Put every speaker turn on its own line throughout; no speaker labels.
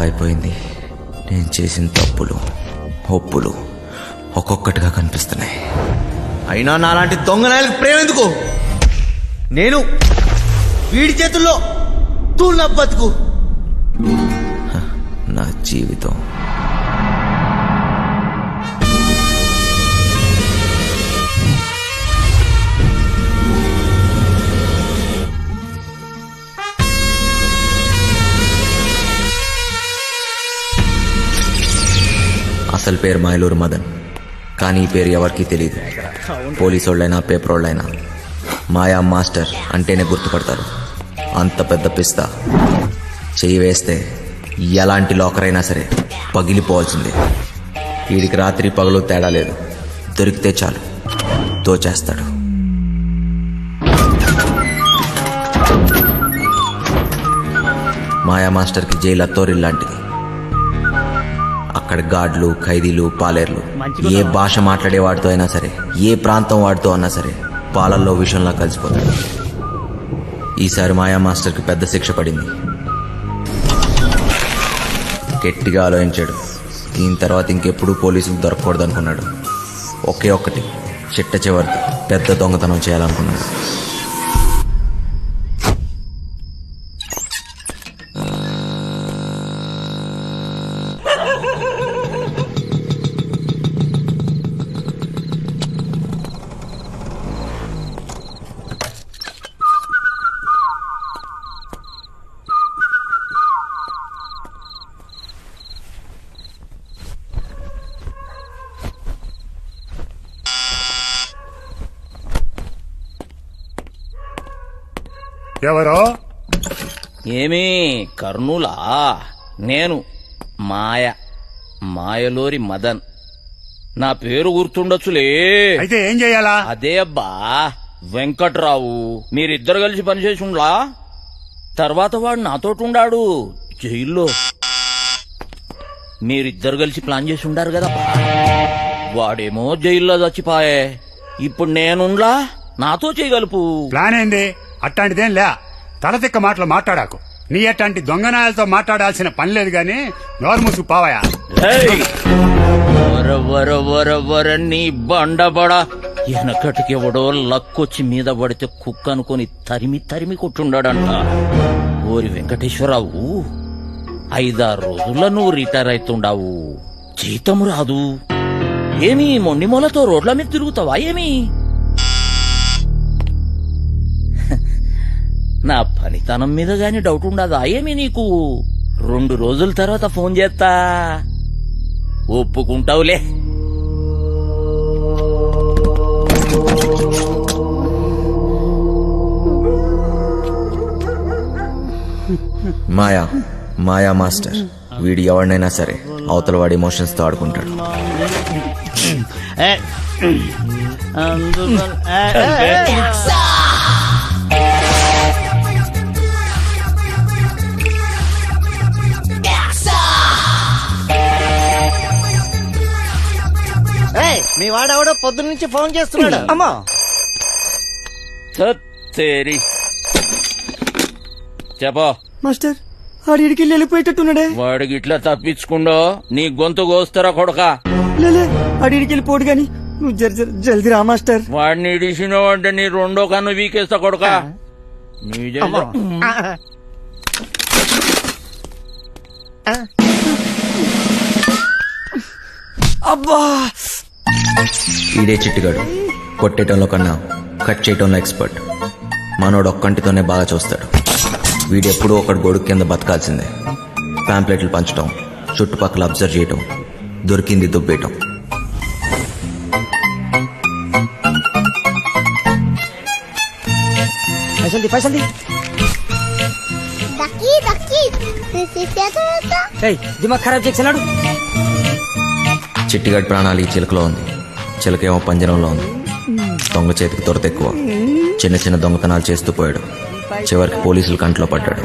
అయిపోయింది. నేను చేసిన తప్పులు ఒప్పులు ఒక్కొక్కటిగా కనిపిస్తున్నాయి. అయినా నాలాంటి దొంగనాయలకు ప్రేమ ఎందుకు? నేను వీడి చేతుల్లో తూళ్ళ బతుకు. నా జీవితం అసలు పేరు మాయలూరు మదన్, కానీ ఈ పేరు ఎవరికీ తెలియదు. పోలీసు వాళ్ళైనా పేపర్ వాళ్ళైనా మాయా మాస్టర్ అంటేనే గుర్తుపడతారు. అంత పెద్ద పిస్తా చెయ్యి వేస్తే ఎలాంటి లాకర్ అయినా సరే పగిలిపోవాల్సిందే. వీడికి రాత్రి పగలు తేడా లేదు. దొరికితే చాలు దోచేస్తాడు. మాయా మాస్టర్కి జైలు అత్తోరిల్లాంటిది. అక్కడ గార్డులు, ఖైదీలు, పాలేర్లు, ఏ భాష మాట్లాడే వాడితో అయినా సరే, ఏ ప్రాంతం వాడితో అన్నా సరే పాలల్లో విషంలా కలిసిపోతాడు. ఈసారి మాయా మాస్టర్కి పెద్ద శిక్ష పడింది. గట్టిగా ఆలోచించాడు. దీని తర్వాత ఇంకెప్పుడు పోలీసులకు దొరకకూడదు అనుకున్నాడు. ఒకే ఒక్కటి చిట్ట చివరిది పెద్ద దొంగతనం చేయాలనుకున్నాడు.
ఎవరో?
ఏమీ కర్నూలా? నేను మాయలూరి మదన్. నా పేరు గుర్తుండొచ్చులే.
అయితే ఏం చెయ్యాలా?
అదే అబ్బా వెంకట్రావు. మీరిద్దరు కలిసి పనిచేసి ఉండ్లా. తర్వాత వాడు నాతోటుండాడు జైల్లో. మీరిద్దరు కలిసి ప్లాన్ చేసి ఉండారు కదా. వాడేమో జైల్లో చచ్చిపాయే. ఇప్పుడు నేనుండ్లా, నాతో చేయగలుపు.
ప్లాన్ ఏంది? అట్టాంటిదేం లే. తలతిక్క మాటలు మాట్లాడాకు. నీ అట్లాంటి దొంగనాయాలతో మాట్లాడాల్సిన పని లేదు గాని నోరు మూసుకు పోవాయా.
నీ బండబడా వెనకటికెవడో లక్కొచ్చి మీద పడితే కుక్క అనుకుని తరిమి తరిమి కొట్టుండాడంట. ఓరి వెంకటేశ్వరరావు, 5-6 రోజుల్లో నువ్వు రిటైర్ అవుతుండావు. జీతం రాదు. ఏమీ మొండిమూలతో రోడ్ల మీద తిరుగుతావా ఏమి? నా పనితనం మీద గాని డౌట్ ఉండదా ఏమి నీకు? 2 రోజుల తర్వాత ఫోన్ చేస్తా, ఒప్పుకుంటావులే.
మాయా మాస్టర్ వీడి ఎవరినైనా సరే అవతల వాడి ఎమోషన్స్ తో ఆడుకుంటాడు.
మీ వాడెవడో పొద్దున్న నుంచి ఫోన్ చేస్తున్నాడు. అమ్మా
చెప్పా
మాస్టర్, ఆడికి వెళ్ళిపోయేటట్టున్నాడే.
వాడికి ఇట్లా తప్పించుకుండో నీ గొంతు కోస్తారా కొడక?
లేలే, ఆడికి వెళ్ళిపోడు గాని నువ్వు జల్దీ రా మాస్టర్.
వాడిని ఇడిసినావు అంటే నీ 2వ కన్ను వీకేస్తా కొడక.
అబ్బా,
ఈడే చిట్టుగాడు. కొట్టేయటంలో కన్నా కట్ చేయటంలో ఎక్స్పర్ట్. మనోడు ఒక్కంటితోనే బాగా చూస్తాడు. వీడెప్పుడూ ఒకటి గొడుగు కింద బతకాల్సిందే. ప్యాంప్లెట్లు పంచటం, చుట్టుపక్కల అబ్జర్వ్ చేయటం, దొరికింది దుబ్బేయటం.
పైసలు
దక్కి దక్కి
దిమాగ్ ఖరాబ్ చేసినాడు.
చిట్టిగాడి ప్రాణాలు ఈ చిలకలో ఉంది. చిలకేమో పంజరంలో ఉంది. దొంగ చేతికి దొరత ఎక్కువ. చిన్న చిన్న దొంగతనాలు చేస్తూ పోయాడు. చివరికి పోలీసులు కంట్లో పడ్డాడు.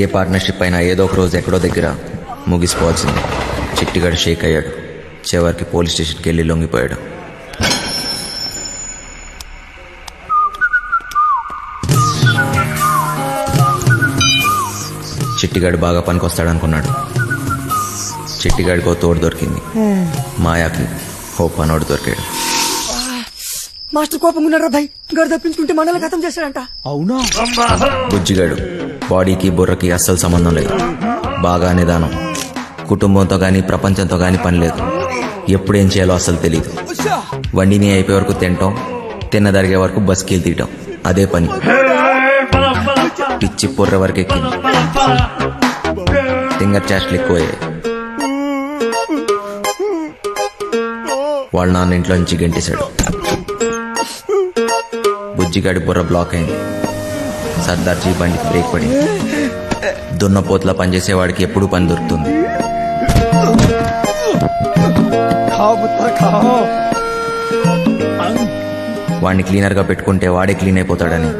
ఏ పార్ట్నర్షిప్ అయినా ఏదో ఒక రోజు ఎక్కడో దగ్గర ముగిసిపోవాల్సిందే. చిట్టిగాడు షేక్ అయ్యాడు. చివరికి పోలీస్ స్టేషన్కి వెళ్ళి లొంగిపోయాడు. చిట్టిగాడు బాగా పనికొస్తాడనుకున్నాడు. చిట్టిగాడికో తోడు దొరికింది. మాయాకి ఓ పనోడు దొరికాడు.
మాస్టర్ కోపంగా ఉన్నాడు రా భయ్. గారు తప్పించుకుంటే మనల్ని ఖతం చేశాడంట.
అవునా?
బుజ్జిగాడు బాడీకి బుర్రకి అస్సలు సంబంధం లేదు. బాగా నిదానం. కుటుంబంతో గాని ప్రపంచంతో గాని పని లేదు. ఎప్పుడేం చేయాలో అస్సలు తెలియదు. వండిని అయిపోయే వరకు తినటం, తిన్నదరిగే వరకు బస్కీలు తీయటం, అదే పని. పిచ్చి పొర్ర వరకు ఎక్కింది. ఫింగర్ చాస్ట్లు ఎక్కువయ్యాయి. వాళ్ళ నాన్న ఇంట్లో నుంచి గెంటేశాడు. బుజ్జిగాడి బుర్ర బ్లాక్ అయింది. సర్దార్జీ బండికి బ్రేక్ పడింది. దున్నపోతులా పనిచేసేవాడికి ఎప్పుడూ పని దొరుకుతుంది. వాడిని క్లీనర్ గా పెట్టుకుంటే వాడే క్లీన్ అయిపోతాడని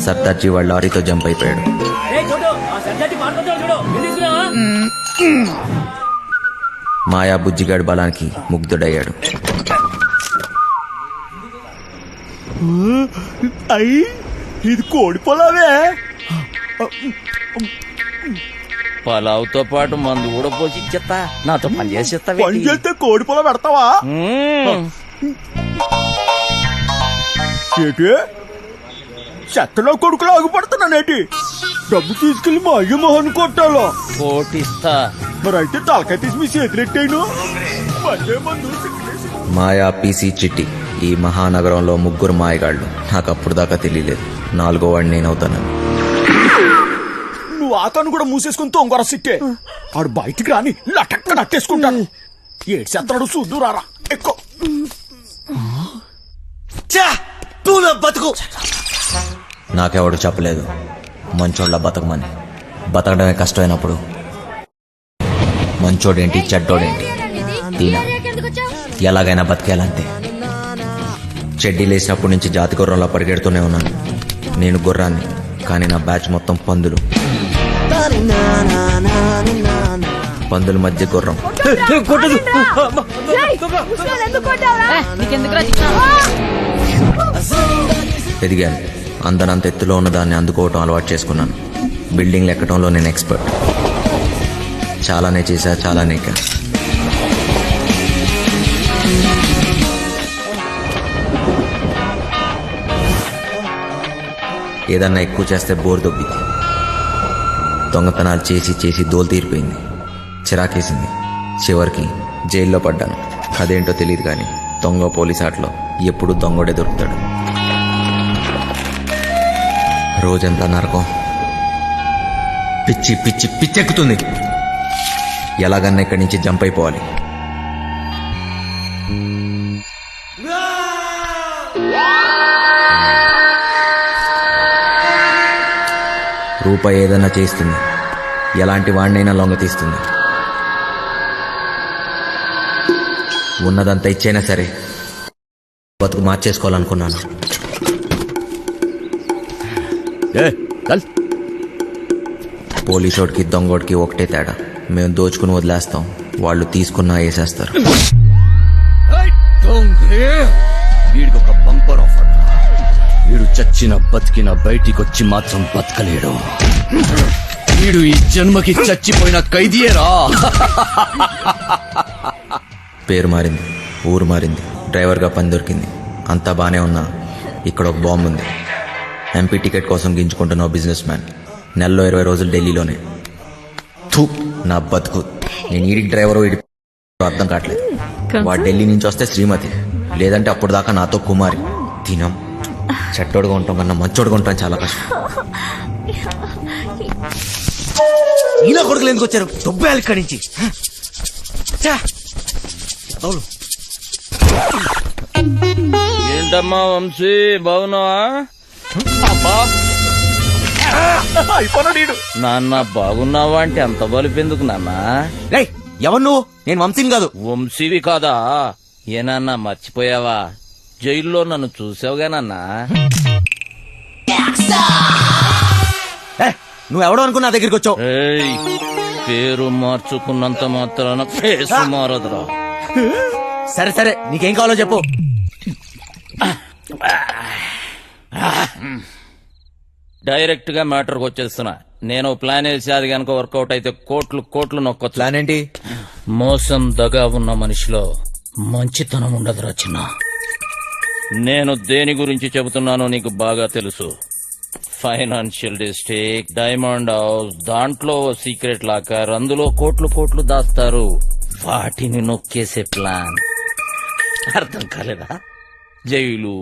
సర్దార్జీ వాళ్ళ లారీతో జంప్ అయిపోయాడు. మాయా బుజ్జిగాడి బలానికి ముగ్ధుడయ్యాడు.
ఇది కోడి పొలావే.
పలావుతో పాటు మందు కూడా పోసి ఇచ్చేస్తా. నాతో పని చేసేస్తా.
పని చేస్తే కోడి పొలం పెడతావా? ఏటి చెత్తలో కొడుకులు ఆగిపడుతున్నానేటి? డబ్బు తీసుకెళ్లి మా అయ్య మొహన్ కొట్టాలో.
కోటిస్తా.
మరి అయితే తలకాయ తీసి మీ చేతులెట్టాను. మళ్ళీ మందు
మాయా, పీసీ, చిట్టి ఈ మహానగరంలో ముగ్గురు మాయగాళ్ళు. నాకు అప్పుడు దాకా తెలియలేదు 4వ వాడిని నేనవుతానని.
నువ్వు ఆతను కూడా మూసేసుకుని తొంగర సిట్టే. ఆడు బయటికి రాని లటక్క నట్టేసుకుంటాను. ఏడు చెత్తడు చూద్దురారా ఎక్కువ. బతుకు
నాకెవడు చెప్పలేదు మంచోళ్ళ బతకమని. బతకడమే కష్టమైనప్పుడు మంచోడేంటి చెడ్డోడేంటి తీనా ఎలాగైనా బతికేయాలంతే. చెడ్డీ లేచినప్పటి నుంచి జాతి గుర్రంలా పరిగెడుతూనే ఉన్నాను. నేను గుర్రాన్ని, కానీ నా బ్యాచ్ మొత్తం పందులు. పందుల మధ్య గుర్రం. ఎదిగాను. అందనంత ఎత్తులో ఉన్న దాన్ని అందుకోవటం అలవాటు చేసుకున్నాను. బిల్డింగ్లు ఎక్కడంలో నేను ఎక్స్పర్ట్. చాలానే చేశా, చాలానే ఎక్కా. ఏదన్నా ఎక్కువ చేస్తే బోర్ దొబ్బింది. దొంగతనాలు చేసి చేసి దోలు తీరిపోయింది. చిరాకేసింది. చివరికి జైల్లో పడ్డాను. అదేంటో తెలియదు కానీ దొంగ పోలీస్ ఆటలో ఎప్పుడు దొంగోడే దొరుకుతాడు. రోజంతా నరకం. పిచ్చి పిచ్చి పిచ్చెక్కుతుంది. ఎలాగన్నా ఇక్కడి నుంచి జంప్ అయిపోవాలి. రూపాయి ఏదైనా చేస్తుంది. ఎలాంటి వాడినైనా లొంగ తీస్తుంది. ఉన్నదంతా ఇచ్చైనా సరే బతుకు మార్చేసుకోవాలనుకున్నాను. పోలీసోడికి దొంగోడికి ఒకటే తేడా. మేము దోచుకుని వదిలేస్తాం, వాళ్ళు తీసుకున్నా వేసేస్తారు.
వీడికి ఒక బంపర్ ఆఫర్. వీడు చచ్చిన బతికిన బయటికొచ్చి మాత్రం బతకలేడు. వీడు ఈ జన్మకి చచ్చిపోయిన ఖైదీయేరా.
పేరు మారింది, ఊరు మారింది, డ్రైవర్గా పని దొరికింది. అంతా బానే ఉన్నా ఇక్కడ ఒక బాంబు ఉంది. ఎంపీ టికెట్ కోసం గింజుకుంటున్న బిజినెస్ మ్యాన్. నెలలో 20 రోజులు ఢిల్లీలోనే. థూ, నా బతుకు. నేను ఈడికి డ్రైవరు ఈడి అర్థం కావట్లేదు. వాడు ఢిల్లీ నుంచి వస్తే శ్రీమతి, లేదంటే అప్పుడు దాకా నాతో కుమారి. తినం. చెట్టోడుగా ఉంటాం కన్నా మంచోడుగా ఉంటాం చాలా కష్టం.
ఇలా కొడుకులు ఎందుకు వచ్చారు? దొబ్బేయాలి ఇక్కడి నుంచి. అవును
ఏంటమ్మా వంశీ బాగున్నావా?
అయిపోయినా నీడు
నాన్న బాగున్నావా అంటే అంత బలిపెందుకు నాన్న?
రేయ్ ఎవరు నువ్వు? నేను వంశీని కాదు.
వంశీవి కాదా? ఏనాన్న మర్చిపోయావా? జైల్లో నన్ను చూసావుగా నాన్న?
నువ్వెవడో అనుకున్నా నా దగ్గరికి వచ్చావు.
ఏయ్, పేరు మార్చుకున్నంత మాత్రాన ఫేస్ మారదురా.
సరే సరే నీకేం కావాలో చెప్పు.
డైరెక్ట్ గా మ్యాటర్కి వచ్చేస్తున్నా. నేను ప్లాన్ వేసి అది గనక వర్కౌట్ అయితే కోట్లు కోట్లు నొక్కొచ్చు.
ప్లాన్ ఏంటి?
మోసం దగా ఉన్న మనిషిలో మంచితనం ఉండదురా చిన్న. నేను దేని గురించి చెబుతున్నానో నీకు బాగా తెలుసు. ఫైనాన్షియల్ డిస్ట్రిక్ట్, డైమండ్ హౌస్, దాంట్లో సీక్రెట్ లాకర్, అందులో కోట్లు కోట్లు దాస్తారు. వాటిని నొక్కేసే ప్లాన్. అర్థం కాలేదా? జైలు,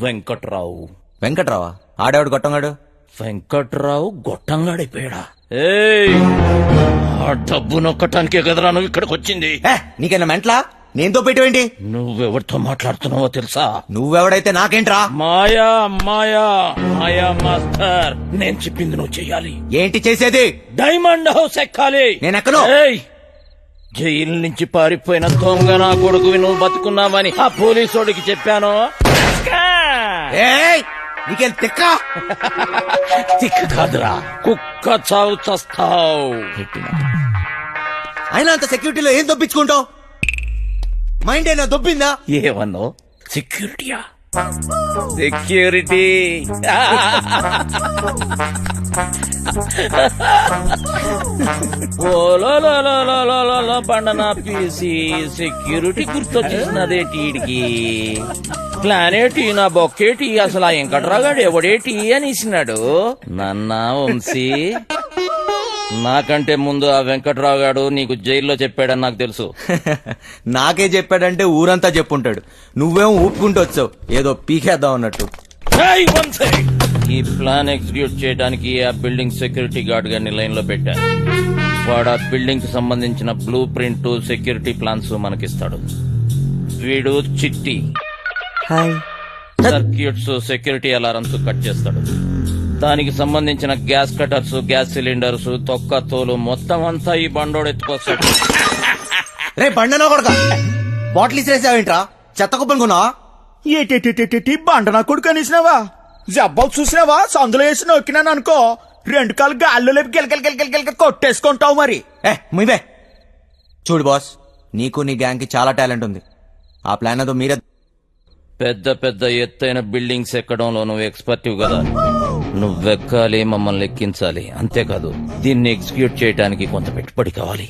వెంకట్రావు.
వెంకట్రావా? ఆడేవాడు గొట్టంగాడు.
వెంకట్రావు గొట్టంగాడిపోయాడా? ఏయ్, ఆ డబ్బు నొక్కటానికే కదరా నువ్వు ఇక్కడికి వచ్చింది.
నీకైనా మెంట్లా? నేనుతో పెట్టేవేంటి?
నువ్వెవరితో మాట్లాడుతున్నావో తెలుసా?
నువ్వెవడైతే నాకేంట్రా?
మాయా మాయా మాయా మాస్టర్, నేను చెప్పింది నువ్వు చెయ్యాలి.
ఏంటి చేసేది?
డైమండ్ హౌస్ ఎక్కాలి.
నేను ఎక్కను.
ఏయ్, జైలు నుంచి పారిపోయిన దొంగ నా కొడుకువి నువ్వు బతుకున్నావని ఆ పోలీసోడికి చెప్పాను.
ఏయ్, నీకేం తిక్క?
తిక్కు కాదురా, కుక్క చావు చస్తావు.
అయినా అంత సెక్యూరిటీలో ఏం దొప్పించుకుంటావు? మైండ్ అయినా దొబ్బిందా?
ఏమన్నావు? సెక్యూరిటీయా? సెక్యూరిటీ ఓలో పండనా పీసి సెక్యూరిటీ గుర్తొచ్చేసినదేటి ఈడికి. ప్లానేటి నా బొక్కేటి, అసలు ఆ వెంకట్రాగాడు ఎవడేటి అనేసినాడు. నన్నా వంశీ, నాకంటే ముందు ఆ వెంకట్రావు గాడు నీకు జైల్లో చెప్పాడని నాకు తెలుసు.
నాకే చెప్పాడంటే ఊరంతా చెప్పుంటాడు. నువ్వేం ఊపుకుంటూ వచ్చావు ఏదో పీకేద్దాం అన్నట్టు.
ఏయ్ వంశీ, ఈ ప్లాన్ ఎగ్జిక్యూట్ చేయడానికి ఆ బిల్డింగ్ సెక్యూరిటీ గార్డ్ గారిని లైన్ లో పెట్టా. వాడు ఆ బిల్డింగ్ కి సంబంధించిన బ్లూ ప్రింట్, సెక్యూరిటీ ప్లాన్స్ మనకిస్తాడు. వీడు చిట్టి సర్క్యూట్స్, సెక్యూరిటీ అలారమ్స్ కట్ చేస్తాడు. దానికి సంబంధించిన గ్యాస్ కటర్స్, గ్యాస్ సిలిండర్స్, తొక్క తోలు మొత్తం అంతా ఈ బండోడు ఎత్తుకొస్తాడు.
రే బండనా కొడక, బాటిల్ ఇసిరేసావేంట్రా? చెత్త కుప్పనుకున్నావా?
ఏటేటేటేటి బండ నా కొడుకు అనేసినావా? జబ్బాలు చూసినావా? సందులో వేసి నొక్కినాను అనుకో, 2 కాళ్ళు గాల్లో లేపి గిలకలు కొట్టేసుకుంటావు మరి.
ముయ్యే చూడు బాస్, నీకు నీ గ్యాంగ్ కి చాలా టాలెంట్ ఉంది. ఆ ప్లాన్ అదో మీరే.
పెద్ద పెద్ద ఎత్తైన బిల్డింగ్స్ ఎక్కడంలో నువ్వు ఎక్స్పర్టివ్ కదా. నువ్వెక్కాలి, మమ్మల్ని ఎక్కించాలి. అంతేకాదు, దీన్ని ఎగ్జిక్యూట్ చేయడానికి కొంత పెట్టుబడి కావాలి.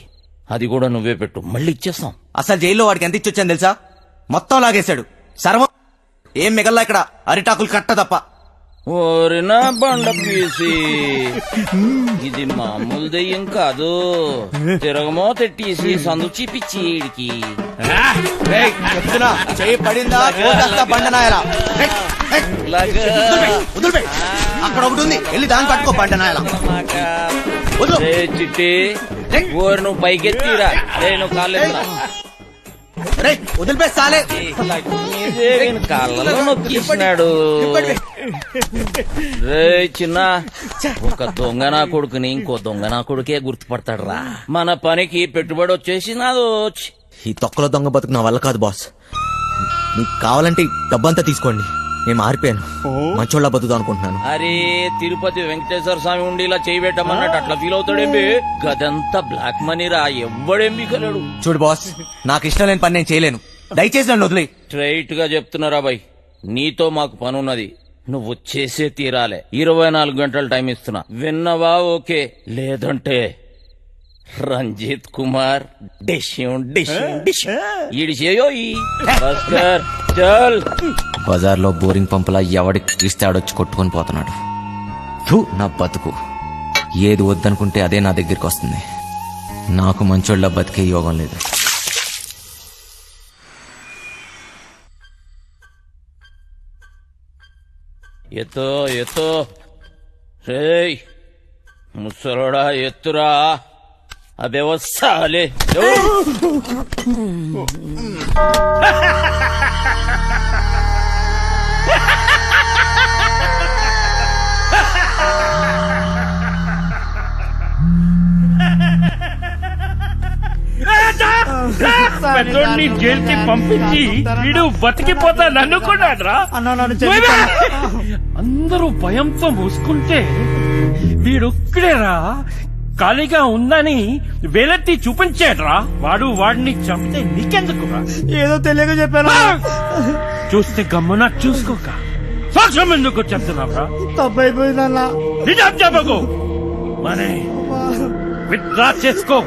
అది కూడా నువ్వే పెట్టు, మళ్ళీ ఇచ్చేస్తాం.
అసలు జైల్లో వాడికి ఎంత ఇచ్చొచ్చాను తెలుసా? మొత్తం లాగేశాడు. సర్వం ఏం మిగల్లా ఇక్కడ, అరిటాకులు కట్ట తప్ప.
ఓరినా బండ పీసి, ఇది మామూలు దెయ్యం కాదు. తిరగమో తెట్టేసి సందు చూపించి ఈడికి.
చెయ్యి పడిందా బండనాయలా? అక్కడ ఒకటి ఉంది, వెళ్ళి దాన్ని పట్టుకో బండనాయలా.
చిట్టి, ఓరి నువ్వు పైకెత్తిరా. నువ్వు కాళ్ళు
వదిలిపేస్తాలే.
కాళ్ళలో నొక్కిస్తున్నాడు. రే చిన్న, ఒక దొంగ నా కొడుకుని ఇంకో దొంగ నా కొడుకే గుర్తుపడతాడు రా. మన పనికి పెట్టుబడి వచ్చేసి నాదో.
ఈ తొక్కలో దొంగ బతుకు నా వల్ల కాదు బాస్. మీకు కావాలంటే డబ్బంతా తీసుకోండి, నేను మారిపోయాను. మంచోళ్ళ బతుకుతా అనుకుంటున్నాను.
అరే, తిరుపతి వెంకటేశ్వర స్వామి ఉండి ఇలా చేయబెట్టమన్నట్టు అట్లా ఫీల్ అవుతాడేంబి? గదంతా బ్లాక్ మనీ రా, ఎవ్వడేంబి కలడు.
చూడు బాస్, నాకు ఇష్టం లేని పని నేను చేయలేను. దయచేసి నన్ను వదిలే.
స్ట్రైట్ గా చెప్తున్నారా బాయ్, నీతో మాకు పనున్నది. నువ్వు చేసే తీరాలే. 24 గంటలు టైం ఇస్తున్నా. విన్నవా? ఓకే, లేదంటే రంజిత్ కుమార్ ఈడి చేయో. చల్.
బజార్లో బోరింగ్ పంపులా ఎవడికి ఇస్తే ఆడొచ్చి కొట్టుకొని పోతున్నాడు. నా బతుకు ఏది వద్దనుకుంటే అదే నా దగ్గరికి వస్తుంది. నాకు మంచోళ్ళ బతికే యోగం లేదు.
ఎత్తో ఎత్తో, రేయ్ ముసలోడా ఎత్తురా. అబే వస్తాలే.
పెద్దోడిని జైలుకి పంపించి వీడు బతికిపోతాడు అనుకున్నాడ్రా.
అన్నా నన్ను క్షమించు.
అందరూ భయంతో మూసుకుంటే వీడొక్కడేరా ఖాళీగా ఉందని వేలెత్తి చూపించాడ్రా. వాడిని చంపితే నీకెందుకురా?
ఏదో తెలియక చెప్పాను.
చూస్తే గమ్మున చూసుకోక సాక్ష్యం ఎందుకు చెప్తున్నావురా?
తప్పైపోయిందన్నా.
నిజం చెప్పకు. మనే విత్డ్రా చేసుకో.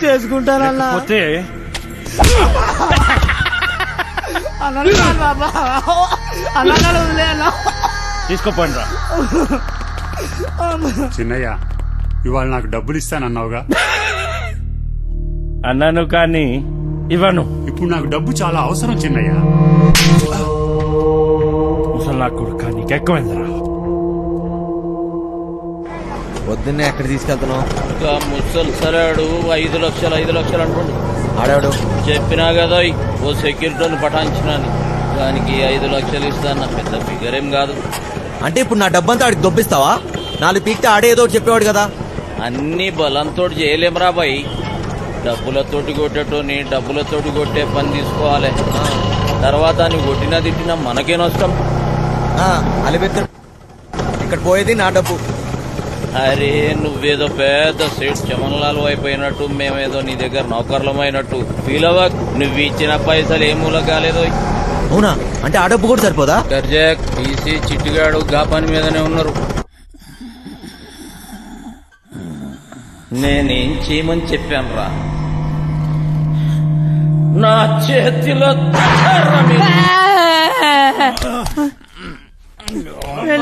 చేసుకుంటానన్నా.
పోతే తీసుకోపోయినరా.
చిన్నయ్య ఇవాళ నాకు డబ్బులు ఇస్తానన్నావుగా,
అన్నాను కానీ ఇవ్వను.
ఇప్పుడు నాకు డబ్బు చాలా అవసరం చిన్నయ్య.
ముసలా కొడుక నీకెక్కువైందిరా.
పొద్దున్నే ఎక్కడ తీసుకెళ్తున్నావు?
ఇంకా ముసలి సరాడు 5 లక్షలు 5 లక్షలు అంటుండు.
ఆడాడు
చెప్పినా కదా ఓ సెక్యూరిటీని పటాయించినాను, దానికి 5 లక్షలు ఇస్తాను. పెద్ద ఫిగర్ ఏం కాదు.
అంటే ఇప్పుడు నా డబ్బంతా ఆడికి దొబ్బిస్తావా? 4 పీక్తే ఆడే ఏదో ఒకటి చెప్పేవాడు కదా.
అన్ని బలంతో చేయలేమరా బాయ్. డబ్బులతోటి కొట్టేటోని డబ్బులతోటి కొట్టే పని తీసుకోవాలి. తర్వాత నీ కొట్టినా తిట్టినా మనకే నష్టం.
అలిపెత్తారు. ఇక్కడ పోయేది నా డబ్బు.
అరే నువ్వేదో పెద్ద సేట్ చమన్లాల్ అయిపోయినట్టు, మేమేదో నీ దగ్గర నౌకర్లమైనట్టు ఫీల్ అవ్వక్. నువ్వు ఇచ్చిన పైసలు ఏ మూల కాలేదో.
అవునా? అంటే ఆ డబ్బు కూడా సరిపోదా?
గర్జాక్ టీసీ చిట్టిగాడు గా పని మీదనే ఉన్నారు. నేనేం చేయమని చెప్పాను రా? నా చేతిలో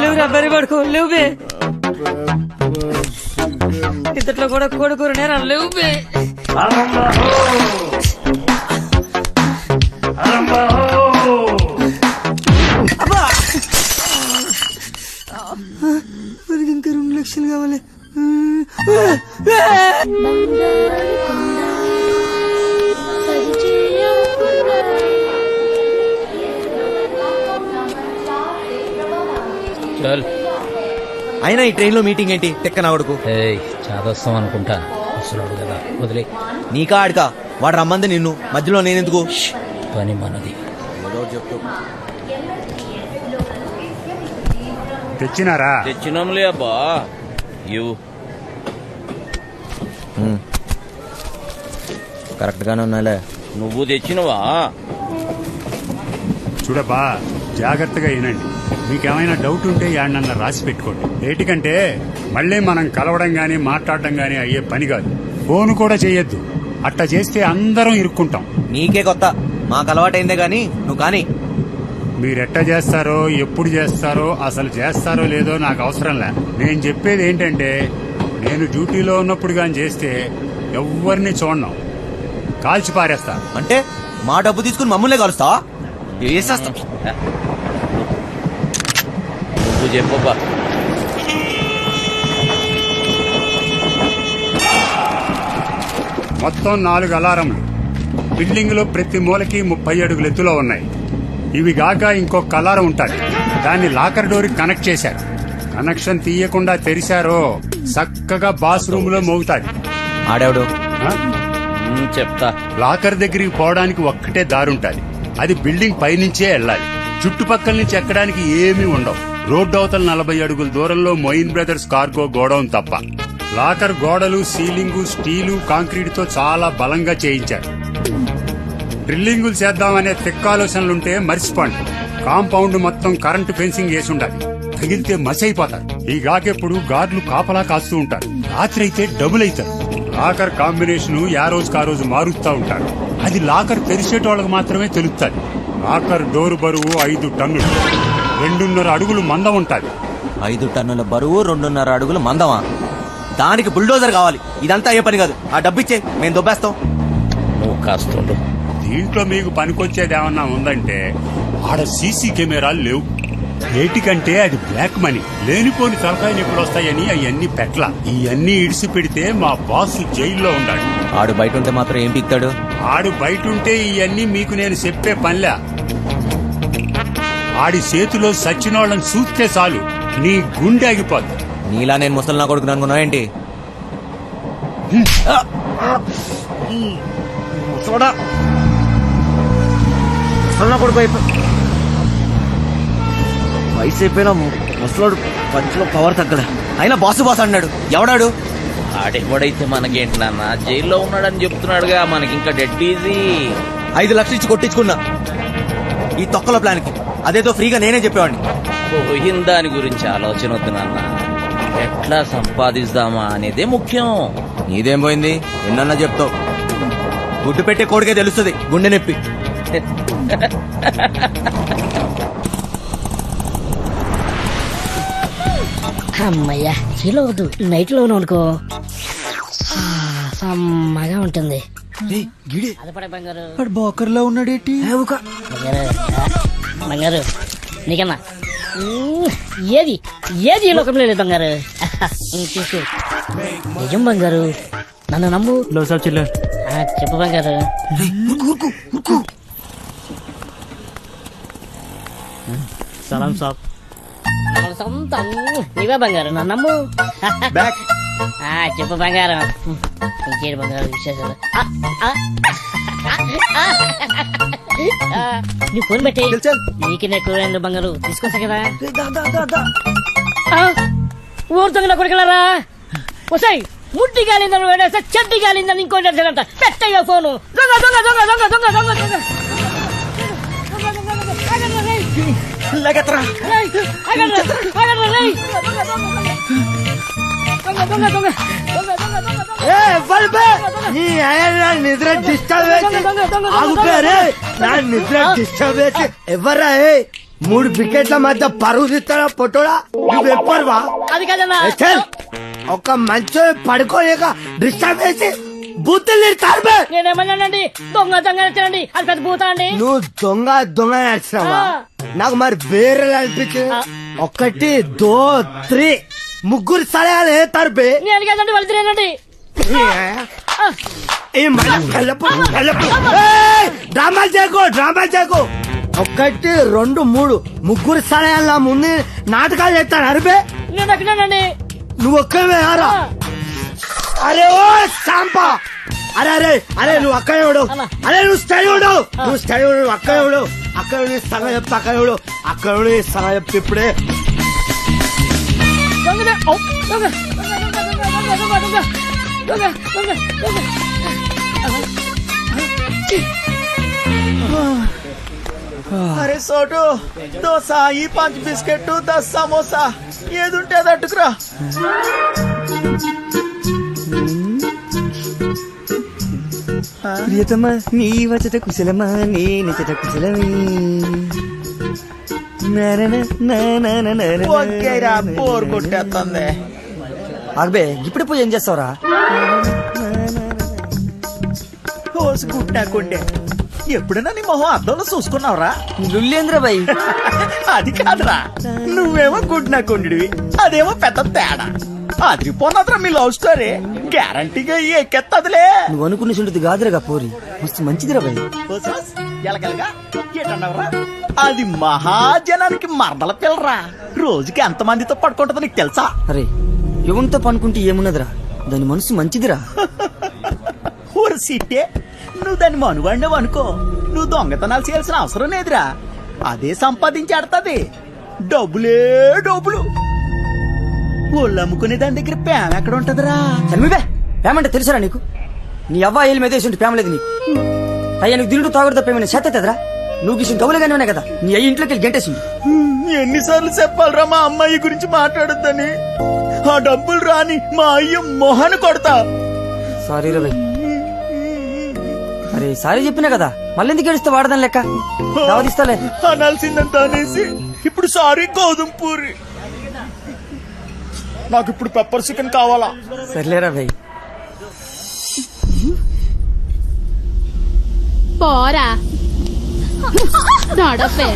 లేవురా బరి పడుకో లేవు బే. ఇంతట్లో కూడా కొడుకునేరా లేవు బే. మరి ఇంకా 2 లక్షలు కావాలి.
చల్.
అయినా ఈ ట్రైన్ లో మీటింగ్ ఏంటి? తెక్క నా కొడుకు.
చాదొస్తాం అనుకుంటా. అసలు కదా వదిలే.
నీకా ఆడికా? వాడు రమ్మంది నిన్ను, మధ్యలో నేనెందుకు?
పని మనది.
ఏదో ఒకటి చెప్తూ.
తెచ్చినారా?
తెచ్చినాంలే అబ్బా. ఇవ్వు.
కరెక్ట్ గానే ఉన్నాలే.
నువ్వు తెచ్చినవా?
చూడబ్బా, జాగ్రత్తగా వినండి. మీకేమైనా డౌట్ ఉంటే యాడనన్నా రాసి పెట్టుకోండి. ఏటికంటే మళ్ళీ మనం కలవడం గానీ మాట్లాడడం గానీ అయ్యే పని కాదు. ఫోన్ కూడా చెయ్యొద్దు. అట్టా చేస్తే అందరం ఇరుక్కుంటాం.
నీకే కొత్త, మాకు అలవాటైందే గాని నువ్వు కానీ.
మీరెట్టా చేస్తారో, ఎప్పుడు చేస్తారో, అసలు చేస్తారో లేదో నాకు అవసరంలే. నేను చెప్పేది ఏంటంటే, నేను డ్యూటీలో ఉన్నప్పుడు గాని చేస్తే ఎవ్వరిని చూడను, కాల్చి పారేస్తా.
అంటే మా డబ్బు తీసుకుని మమ్మల్నే కలుస్తావా? వేసేస్తాం.
నువ్వు చెప్పబ్బా.
మొత్తం 4 అలారంలు బిల్డింగ్ లో ప్రతి మూలకి 30 అడుగుల ఎత్తులో ఉన్నాయి. ఇవి గాక ఇంకొక అలారం ఉంటుంది. దాన్ని లాకర్ డోర్ కనెక్ట్ చేశారు. కనెక్షన్ తీయకుండా తెరిచారో చక్కగా బాస్ రూమ్ లో మోగుతాది.
ఆడాడు
చెప్తా.
లాకర్ దగ్గరికి పోవడానికి ఒక్కటే దారుంటది. అది బిల్డింగ్ పైనుంచే వెళ్ళాలి. చుట్టుపక్కల నుంచి ఎక్కడానికి ఏమీ ఉండవు. రోడ్డు అవతల 40 అడుగుల దూరంలో మొయిన్ బ్రదర్స్ కార్గో గోడౌన్ తప్ప. లాకర్ గోడలు, సీలింగు స్టీలు, కాంక్రీట్ తో చాలా బలంగా చేయించారు. డ్రిల్లింగులు చేద్దామనే తెక్కాలోచనలుంటే మర్చిపోండి. కాంపౌండ్ మొత్తం కరెంటు ఫెన్సింగ్ వేసి ఉండాలి. తగిలితే మసైపోతారు. ఈ గాకెప్పుడు గార్డులు కాపలా కాస్తూ ఉంటారు. రాత్రి అయితే డబుల్ అవుతారు. లాకర్ కాంబినేషన్ యా రోజుకా రోజు మారుస్తూ ఉంటారు. అది లాకర్ తెరిచేటోళ్ళకి మాత్రమే తెలుస్తుంది. లాకర్ డోరు బరువు 5 టన్నులు, 2.5 అడుగులు మందం ఉంటుంది.
5 టన్నుల బరువు, 2.5 అడుగులు మందమా? దానికి బుల్డోజర్ కావాలి. ఇదంతా అయ్యే పని కాదు. ఆ డబ్బిచ్చే, మేము దొబ్బేస్తాం.
నువ్వు కాస్తుండు.
దీంట్లో మీకు పనికొచ్చేది ఏమన్నా ఉందంటే, ఆడ సీసీ కెమెరాలు లేవు. ఏటికంటే అది బ్లాక్ మనీ. లేనిపోని తలకాయలు ఎప్పుడు వస్తాయని అవన్నీ పెట్ల. ఇవన్నీ ఇడిసి పెడితే మా బాస్ జైల్లో ఉండాడు.
ఆడు బయట ఉంటే మాత్రం ఏం పీక్తాడు?
ఆడు బయట ఉంటే ఇవన్నీ మీకు నేను చెప్పే పనిలే. ఆడి చేతిలో సచ్చినోళ్ళని చూస్తే చాలు నీ గుండె ఆగిపోద్ది.
నీలా నేను ముసలి నా కొడుకు అనుకున్నా ఏంటి?
చూడా అసలు కొడుకు వయసు అయిపోయినా ముసలోడు పంచులో పవర్ తగ్గడా అయినా బాసు బాస్ అన్నాడు ఎవడాడు
ఆడెవడైతే మనకేంటి నాన్న జైల్లో ఉన్నాడని చెప్తున్నాడుగా మనకి ఇంకా డెడ్ ఈజీ
5 లక్షలు ఇచ్చి కొట్టించుకున్నా ఈ తొక్కల ప్లాన్ కి అదేదో ఫ్రీగా నేనే చెప్పేవాడిని
పోయిన దాని గురించి ఆలోచన వద్దు నాన్న ఎట్లా సంపాదిస్తామా అనేదే ముఖ్యం.
నీదేం పోయింది ఎన్నన్నా చెప్తావు గుడ్డు పెట్టే కోడికే తెలుస్తుంది గుండె నొప్పి
అమ్మయ్యా చీలో వద్దు నైట్ లో అనుకో సమ్మగా ఉంటుంది. అదపడే బంగారు
బోకర్లో ఉన్నాడేటి
బంగారు బంగారు నీకన్నా ఏది ఏది ఈ లోకంలో లేదు బంగారు తీసు నిజం బంగారు నన్ను నమ్ము చెప్పు బంగారు
సలాం సాబ్
సొంతం నీవే బంగారు నన్ను నమ్ము చెప్పు బంగారం ఇంకేడు బంగారు విశేషాలు నువ్వు ఫోన్ పెట్టి నీకు ఎక్కువ బంగారు తీసుకొస్తా కదా ఊరుతుందా కొడుకులారా వస్తాయి ముట్టి గాలిందని వేడేస్తే చెడ్డి గాలిందని ఇంకోటి పెట్టయ్యా ఫోను దొంగ దొంగ దొంగ దొంగ దొంగ దొంగ దొంగ
నిద్ర డిస్టర్బ్ నిద్ర డిస్టర్బ్ ఎవరా 3 వికెట్ల మధ్య పరుగు తీస్తాడా పొట్టోడా నువ్వు ఎప్పరువా
అది కదన్నా
ఒక మంచి పడుకోలేక డిస్టర్బ్ చేసి బూతులు తిడతారు
నేనేమన్నానండి దొంగ దొంగ నచ్చానండి అది పెద్ద పూత అండి
నువ్వు దొంగ దొంగ నడిచినావా నాకు మరి వేరే అనిపించింది 1 2 3 ముగ్గురు సలహాలు తరపే
నేను కదండి వాళ్ళు తిరేనండి
డ్రామాలు చేయకు 1 2 3 ముగ్గురు సలహాల ముందు నాటకాలు చేస్తాను అరిపే
నేను ఎక్కడానండి
నువ్వు ఒక్కవే ఆరా అరే ఓ సాంపా అరే అరే అరే నువ్వు అక్కడ ఎవడు అరే నువ్వు స్టడీ ఉండవు నువ్వు స్టడీ ఉండవు అక్కడ ఎవడు అక్కడ సగం చెప్తా అక్కడ ఎవడు అక్కడ సగం చెప్తే ఇప్పుడే
అరే సోటు దోశ ఈ 5 బిస్కెట్ 10 సమోసా ఏదుంటే అది అట్టుకురా
ప్రియతమా నీ వచ్చట కుశలమా నేనచట కుశలమే
ఓకేరా బోర్ కొట్టేస్తుంది
అబ్బే ఇప్పుడు పోయి ఏం చేస్తావురా
కోసి గుడ్డాకుండే ఎప్పుడైనా నీ మొహం అద్దంలో చూసుకున్నావురా
లుల్లేంద్ర బాయ్
అది కాదురా నువ్వేమో గుడ్నాకుండివి అదేమో పెద్ద తేడా అదిరిపోన్నదిరా మీ లవ్ స్టోరీ గ్యారంటీగా ఎక్కెత్తదిలే
నువ్వు అనుకున్న చుంటుంది కాదురా పోరి మస్తు మంచిదిరా బాయ్
ఎలకలుగా ఏటన్నావురా అది మహాజనానికి మరదల పిల్లరా రోజుకి ఎంత మందితో పడుకుంటుందో నీకు తెలుసా
అరే ఎవరితో పనుకుంటే ఏమున్నదిరా దాని మనసు మంచిదిరా
ఊరు సీటే నువ్వు దాన్ని మనువాడినావు అనుకో నువ్వు దొంగతనాలు చేయాల్సిన అవసరం లేదురా అదే సంపాదించాడుతుంది డబ్బులే డబ్బులు ఒళ్ళు అమ్ముకునే దాని దగ్గర ప్రేమ ఎక్కడ ఉంటదిరా
చనివే ప్రేమంటే తెలుసారా నీకు నీ అవ్వ ఏళ్ళు మెదేసి ప్రేమ లేదు నీకు అయ్యా నీకు దిండు తాగుడు తప్పేమైనా చేతరా నువ్వు గిసిన కవులుగానే ఉన్నాయి కదా నీ అయ్యి ఇంట్లోకి వెళ్ళి గంటేసింది
ఎన్నిసార్లు చెప్పాలరా మా అమ్మాయి గురించి మాట్లాడొద్దని ఆ డబ్బులు రాని మా అయ్య మొహను కొడతా
సారీ రా భయ్ అరే సారీ చెప్పినా కదా మళ్ళీ ఎందుకు ఏడుస్తే వాడదాం లెక్క దావదిస్తాలే
అనాల్సిందంత అనేసి ఇప్పుడు సారీ గోధుమ పూరి నాకు ఇప్పుడు పెప్పర్ చికెన్ కావాలా
సర్లేరా భయ్
పోరా నడపే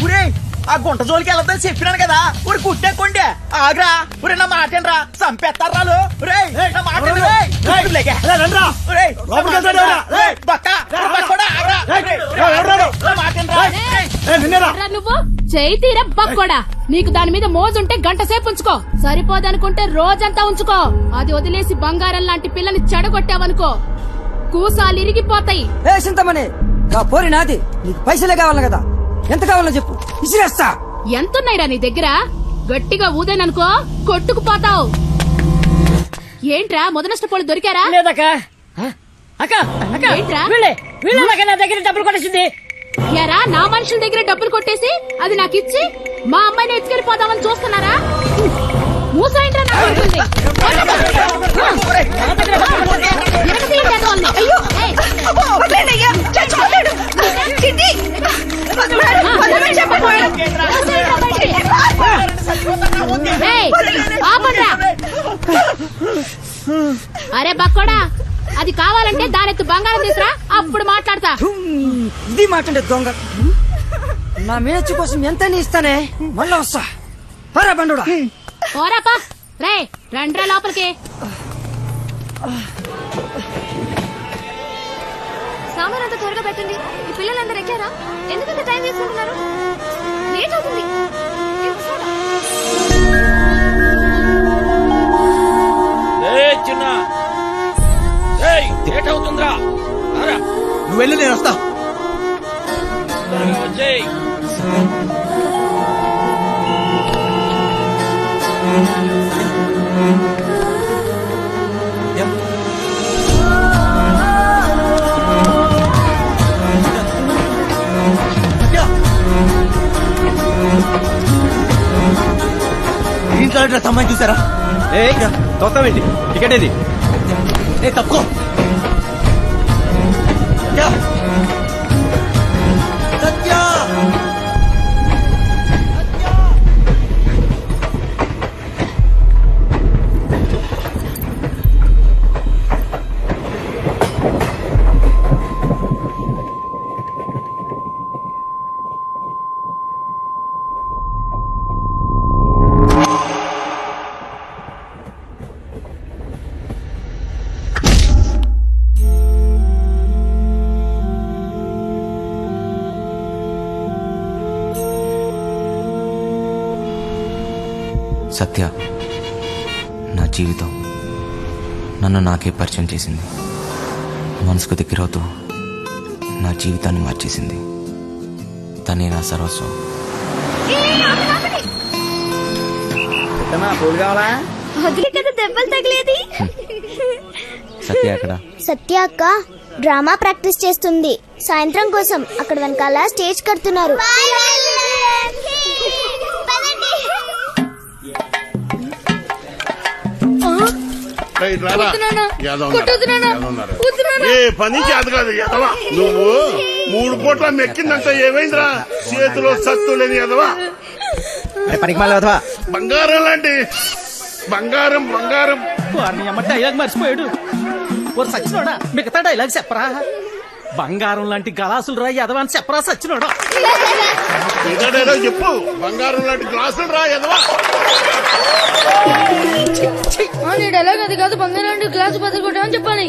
ఒరే ఆ గుంట జోలికి వెళ్ళొద్దని చెప్పినాను కదా ఊరి కుట్టేకోండి ఆగ్రా ఊరే నా మాటేనరా చంపేస్తారా నా మాట
నువ్వు చేయి తీర బక్కోడా నీకు దాని మీద మోజుంటే గంట సేపు ఉంచుకో సరిపోదనుకుంటే రోజంతా ఉంచుకో అది వదిలేసి బంగారం లాంటి పిల్లని చెడగొట్టావనుకో కూసాలు ఇరిగిపోతాయి
ఏ చింతమని
పోరి నాది, నీకు పైసలే కావాలి కదా, ఎంత కావాలో చెప్పు, ఇసిరేస్తా.
ఎంతున్నాయిరా నీ దగ్గర? గట్టిగా ఊదేననుకో కొట్టుకుపోతావు. ఏంట్రా మొదనష్టపోళ్ళు దొరికారా?
లేదక్క. అక్క అక్క
ఏంట్రా?
వీళ్ళ నా దగ్గర డబ్బులు కొట్టేసింది.
ఎరా నా మనుషుల దగ్గర డబ్బులు కొట్టేసి అది నాకిచ్చి మా అమ్మాయిని ఎత్తుకెళ్ళిపోదామని చూస్తున్నారా? మూసాయింట్రా నా కొడుకుల్ని. ఎరగదీయండి ఎదవల్ని. ఏయ్. ఏయ్, ఆపండ్రా. అరే బక్కోడా, అది కావాలంటే దానెత్తు బంగారం తీసురా, అప్పుడు మాట్లాడతా.
ఇది మాట్లాడే దొంగ. నా మేచు కోసం ఎంత ఇస్తానే, మళ్ళా వస్తా. పరా బండుడా.
ఓరాపా రే, రండ్రా లోపలికి.
సామాన్ అంతా త్వరగా పెట్టండి. ఈ పిల్లలందరూ ఎక్కారా? ఎందుకంత టైం తీసుకుంటున్నారు? లేట్ అవుతుంది.
చిన్న లేట్ అవుతుందిరా.
నువ్వు వెళ్ళి నేను వస్తా.
వచ్చేయ్.
ఇంట్లో అమ్మాయిని చూసారా? తొక్కవేంటి? టికెట్ ఏది? తప్పుకో. సత్య
సత్య నా జీవితం, నన్ను నాకే పరిచయం చేసింది. మనసుకు దగ్గరవుతూ నా జీవితాన్ని మార్చేసింది. తనే నా సర్వస్వం.
పూలు కావాలా?
వదిలే కదా దెబ్బలు తగిలేది.
సత్య అక్కడ.
సత్య అక్క డ్రామా ప్రాక్టీస్ చేస్తుంది. సాయంత్రం కోసం అక్కడ వెనకాల స్టేజ్ కడుతున్నారు.
ఏ పని చేత కాదు ఎదవా నువ్వు. 3 పూట్ల మెక్కిందంట ఏమైందిరా? చేతిలో సత్తు లేని ఎదవా.
పనికి మళ్ళీ వదవా.
బంగారం లాంటి బంగారం బంగారం.
అమ్మ డైలాగ్ మర్చిపోయాడు. ఓరు సచ్చినోడా, మిగతా డైలాగ్ చెప్పరా? బంగారం లాంటి గలాసులు రా ఎదవా అని చెప్పరా సచ్చినోడా?
డైలాగ్ చెప్పు. బంగారం లాంటి గ్లాసులు రా ఎదవా.
డైలాగ్ అది కాదు, బంగారం లాంటి గ్లాసు బద్దలు చెప్పాలి.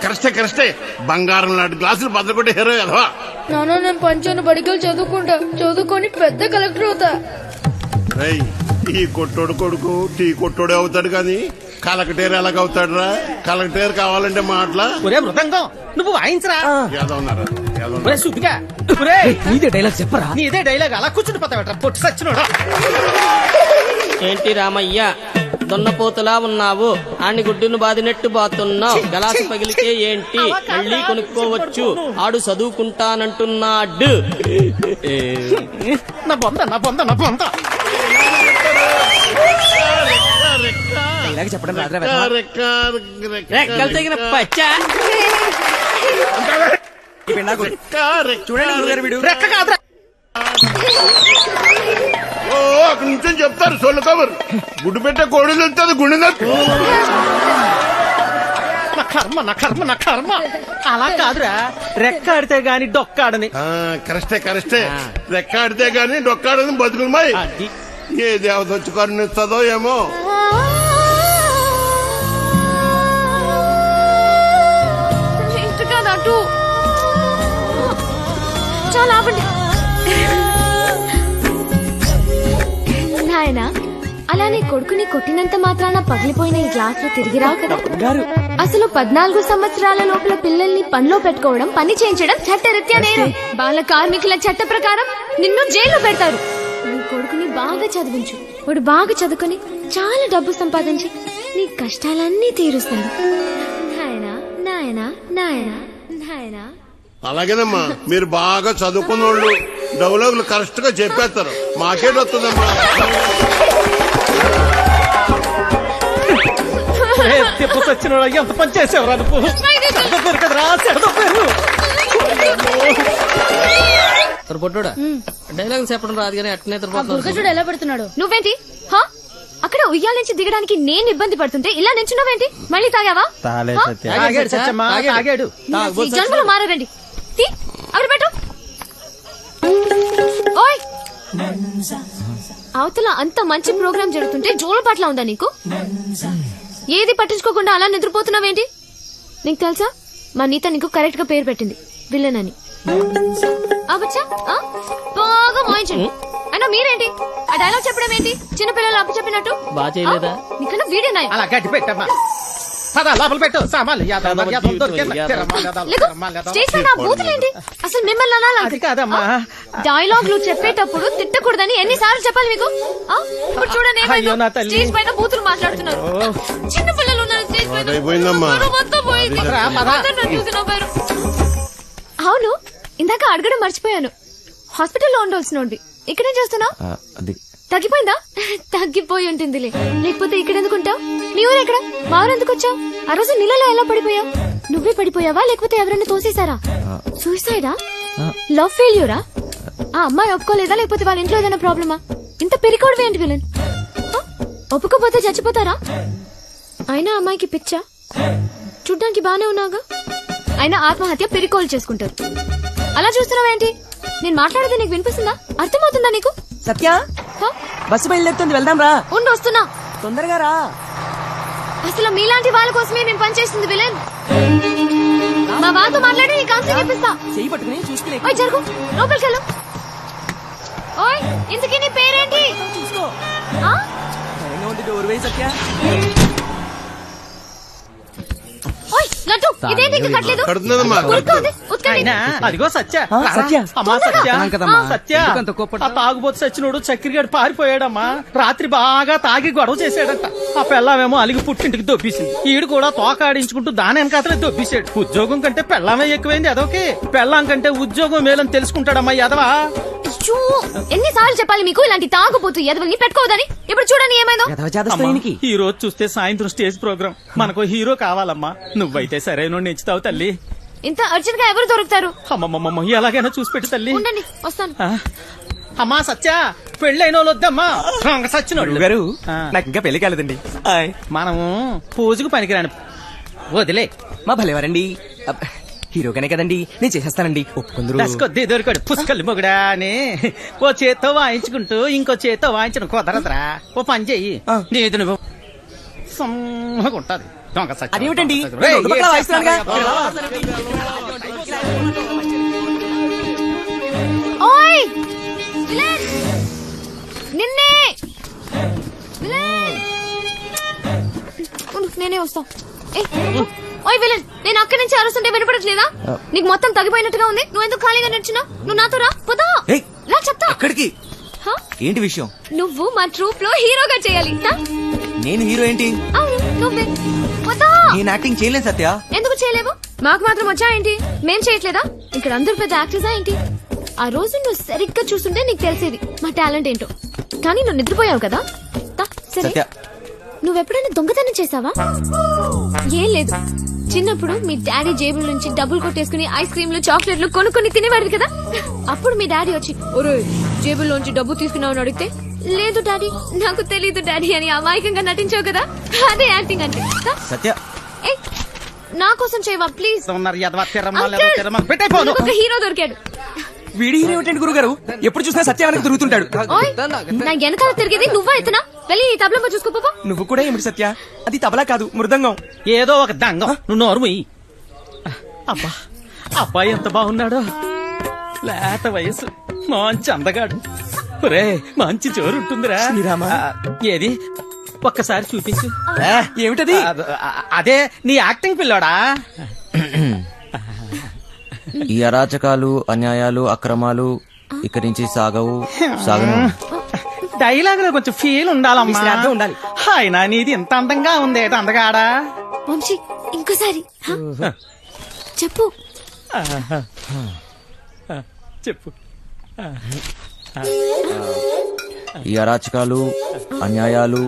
కరెక్టే. బంగారం లాంటి గ్లాసులు బద్దలు కొట్టే హీరో ఎదవా.
నాన్న నేను పంచాను, బడికలు చదువుకుంటా, చదువుకొని పెద్ద కలెక్టర్ అవుతా.
ఈ కొట్టోడు కొడుకు టీ కొట్టోడే అవుతాడు కానీ కలెక్టర్ ఎలాగవుతాడు రా? కలెక్టర్ కావాలంటే మాటలా?
ఒరే మృదంగం, నువ్వు వాయించరా.
నీదే డైలాగ్ చెప్పరా?
నీదే డైలాగ్ అలా కూర్చుండిపోతావట పొట్టు సచ్చినోడా.
ఏంటి రామయ్య దొన్నపోతులా ఉన్నావు? ఆని గుడ్డును బాదినట్టు బాతున్నావు. గలాసు పగిలితే ఏంటి, మళ్ళీ కొనుక్కోవచ్చు. ఆడు చదువుకుంటానంటున్నాడు.
నా బొంద చెప్పడం
రెక్కలు తగిన పచ్చా.
చూడండి రెక్క కాదురా.
అక్కడి నుంచి చెప్తారు సొల్లు కబురు. గుడ్డు పెట్టే కోడి తెలుస్తుంది గుండె నొప్పి.
నా కర్మ అలా కాదురా. రెక్క ఆడితే గాని డొక్కాడని.
కరెక్టే. రెక్క ఆడితే గాని డొక్కాడని బతుకులమాయి. ఏ దేవత వచ్చి కరుణిస్తుందో ఏమో.
చాలా ఆపండి నాయనా. అలానే కొడుకుని కొట్టినంత మాత్రాన పగిలిపోయిన ఈ గ్లాసులు తిరిగి రావు కదా. అసలు 14 సంవత్సరాల లోపల పిల్లల్ని పనిలో పెట్టుకోవడం, పని చేయించడం చట్టరీత్యా నేరం. బాల కార్మికుల చట్ట ప్రకారం నిన్ను జైల్లో పెడతారు. నీ కొడుకుని బాగా చదివించు. వాడు బాగా చదువుకొని చాలా డబ్బు సంపాదించి నీ కష్టాలన్నీ తీరుస్తాడు. నాయనా నాయనా నాయనా నాయనా.
అలాగేనమ్మా, మీరు బాగా చదువుకున్న వాళ్ళు డైలాగులు కరెక్ట్ గా చెప్పేస్తారు. మాకేటొస్తుందమ్మా.
వచ్చిన ఎంత పని చేసేవరా నువ్వు? కదరా
పొట్టోడా డైలాగ్ చెప్పడం రాదు కానీ అట్నే
చూడు ఎలా పెడుతున్నాడు.
నువ్వేంటి హా? అక్కడ ఉయ్యాల నుంచి దిగడానికి నేను ఇబ్బంది పడుతుంటే ఇలా నించున్నావేంటి? మళ్ళీ తాగావా? ఈ జన్మలో మారారండి. తీ, అక్కడ పెట్టు. ఓయ్, అవతల అంత మంచి ప్రోగ్రామ్ జరుగుతుంటే జోలు పట్ల ఉందా నీకు? ఏది పట్టించుకోకుండా అలా నిద్రపోతున్నావేంటి? నీకు తెలుసా, మా నీత నీకు కరెక్ట్ గా పేరు పెట్టింది, విలన్ అని. అవచ్చా బాగా మోయించండి. అయినా మీరేంటి ఆ డైలాగ్ చెప్పడం ఏంటి? చిన్నపిల్లలు అప్పు చెప్పినట్టు.
బాగా చేయలేదా?
నీకన్నా వీడియో నాయ.
అలా గట్టి పెట్టమ్మా. లోపల పెట్టు సామాన్లు.
స్టేజ్ పైన బూతులేంటి? అసలు మిమ్మల్ని అనాలి
కాదమ్మా.
డైలాగులు చెప్పేటప్పుడు తిట్టకూడదని ఎన్నిసార్లు చెప్పాలి మీకు? ఇప్పుడు చూడండి, స్టేజ్ పైన బూతులు మాట్లాడుతున్నారు. చిన్న పిల్లలు ఉన్నారు స్టేజ్ పైన. అవును, ఇందాక అడగడం మర్చిపోయాను. హాస్పిటల్లో ఉండాల్సినోండి ఇక్కడేం చేస్తున్నావు? తగ్గిపోయిందా? తగ్గిపోయి ఉంటుందిలే, లేకపోతే ఇక్కడ ఎందుకుంటావు? నీ ఊరు ఎక్కడ? మా ఊరు ఎందుకు వచ్చావు? ఆ రోజు నీళ్ళలో ఎలా పడిపోయావు? నువ్వే పడిపోయావా లేకపోతే ఎవరైనా తోసేశారా? సూసైడా? లవ్ ఫెయిల్యూరా? ఆ అమ్మాయి ఒప్పుకోలేదా లేకపోతే వాళ్ళ ఇంట్లో ఏదైనా ప్రాబ్లమా? ఇంత పెరికోవడం ఏంటి విలన్? ఒప్పుకోపోతే చచ్చిపోతారా? అయినా అమ్మాయికి పిచ్చా? చూడ్డానికి బానే ఉన్నావుగా. అయినా ఆత్మహత్య పెరికోలు చేసుకుంటారు. అలా చూస్తున్నావేంటి? నేను మాట్లాడేది నీకు వినిపిస్తుందా? అర్థమవుతుందా నీకు?
సత్య, బస్సు బయలుదేరుతుంది, వెళ్దాం రా.
ఉండి వస్తున్నా,
తొందరగా రా.
అసలు మీలాంటి వాళ్ళ కోసమే నేను పనిచేస్తుంది విలన్. మా వాళ్ళతో మాట్లాడి నీ కాన్సెప్ట్ చెప్పిస్తా.
చెయ్యి పట్టుకుని చూసుకునే.
ఓయ్ జరుగు, లోపలికి వెళ్ళు. ఓయ్, ఇంతకీ నీ పేరేంటి?
చూసుకో.
ఆ?
డోర్ వేయి సత్య.
ఓయ్ లడ్డు, ఇదేంటి ఇంకా కట్టలేదు? ఉరుక్కోండి, ఉతకండి.
అదిగో సత్య.
సత్య,
అమ్మా సత్య. సత్య, ఆ తాగుబోతు సచ్చినోడు చక్కెరగాడు పారిపోయాడమ్మా. రాత్రి బాగా తాగి గొడవ చేశాడంట. ఆ పెళ్ళామేమో అలిగి పుట్టింటికి దొబ్బేసింది. ఈడు కూడా తోకాడించుకుంటూ దాని వెనకాతలే దొబ్బేశాడు. ఉద్యోగం కంటే పెళ్ళామే ఎక్కువైంది అదొకే. పెళ్ళాం కంటే ఉద్యోగం మేలని తెలుసుకుంటాడమ్మా ఎదవా.
ఎన్నిసార్లు చెప్పాలి మీకు ఇలాంటి తాగుబోతు ఎదవల్ని పెట్టుకోవద్దని? ఇప్పుడు చూడండి ఏమైందో.
ఈ రోజు చూస్తే సాయంత్రం స్టేజ్ ప్రోగ్రామ్, మనకు హీరో కావాలమ్మా. నువ్వైతే సరైన ఎంచుతావు తల్లి.
ఇంత అర్జెంట్ గా ఎవరు దొరుకుతారు?
అమ్మమ్మమ్మ, ఎలాగైనా చూసి పెట్టు తల్లి.
ఉండండి, వస్తాను.
అమ్మా సత్య, పెళ్ళైన వాళ్ళు వద్దమ్మా. సచ్చినోళ్ళు
గారు, నాకు ఇంకా పెళ్లి కాలేదండి.
మనము పూజకు పనికిరాని వదిలే.
మా భలేవారండి, హీరోగానే కదండి, నేను చేసేస్తానండి.
ఒప్పుకుందరు దొరికాడు పుష్కలు మొగుడా అని. ఓ చేత్తో వాయించుకుంటూ ఇంకో చేత్తో వాయించను కుదరదురా. ఓ పని చెయ్యి, నీది నువ్వు సమ్మగుంటది. దొంగ సత్య.
అదేమిటండి?
ఓయ్ విలన్, నిన్నే విలన్. నేనే వస్తా. ఓయ్ విలన్, నేను అక్కడి నుంచి అరుస్తుంటే వినపడట్లేదా? నీకు మొత్తం తగ్గిపోయినట్టుగా ఉంది. నువ్వు ఎందుకు ఖాళీగా నిల్చున్నావు? నువ్వు నాతో రా, పోదా రా చెప్తా.
ఎక్కడికి? ఏంటి విషయం?
నువ్వు మా ట్రూప్ లో హీరోగా చేయాలి.
నేను హీరో ఏంటి?
అవును నువ్వే. పోదా.
నేను యాక్టింగ్ చేయలేను సత్య.
ఎందుకు చేయలేవు? మాకు మాత్రం వచ్చా ఏంటి? మేం చేయట్లేదా? ఇక్కడ అందరూ పెద్ద యాక్టర్సా ఏంటి? ఆ రోజు నువ్వు సరిగ్గా చూస్తుంటే నీకు తెలిసేది మా టాలెంట్ ఏంటో. కానీ నువ్వు నిద్రపోయావు కదా. సరే, నువ్వెప్పుడైనా దొంగతనం చేసావా? ఏం లేదు, చిన్నప్పుడు మీ డాడీ జేబుల నుంచి డబ్బులు కొట్టేసుకుని ఐస్ క్రీమ్లు చాక్లెట్లు కొనుక్కొని తినేవాడు కదా. అప్పుడు మీ డాడీ వచ్చి ఒరే జేబుల్లోంచి డబ్బు తీసుకున్నావు అని అడిగితే లేదు డాడీ, నాకు తెలీదు డాడీ అని అమాయకంగా నటించావు కదా. అదే యాక్టింగ్ అంటే.
సత్య,
నా కోసం చేయవా ప్లీజ్? ఒక హీరో దొరికాడు.
వీడి హీరో ఏంటండి గురుగారు? ఎప్పుడు చూసినా సత్య వెనక తిరుగుతుంటాడు.
నా వెనకాల తిరిగేది నువ్వా ఎత్తనా? వెళ్ళి ఈ తబలా చూసుకోపో.
నువ్వు కూడా ఏమిటి సత్య? అది తబలా కాదు, మృదంగం.
ఏదో ఒక దంగం. నువ్వు నోరుమయ్యి. అబ్బా, అబ్బాయి ఎంత బాగున్నాడో. లేత వయసు, మంచి అందగాడు.
ఒరే మంచి జోరు ఉంటుందిరా ఏది ఒక్కసారి చూపించు ఏమిటది అదే నీ యాక్టింగ్ పిల్లోడా
ఈ అరాచకాలు అన్యాయాలు అక్రమాలు ఇక్కడి నుంచి సాగవు సాగను.
డైలాగ్ లో కొంచెం ఫీల్ ఉండాలమ్మా ఉండాలి అయినా నీది ఇంత అందంగా ఉంది అందగాడా
వంశీ ఇంకోసారి చెప్పు.
చెప్పు.
ఈ అరాచకాలు అన్యాయాలు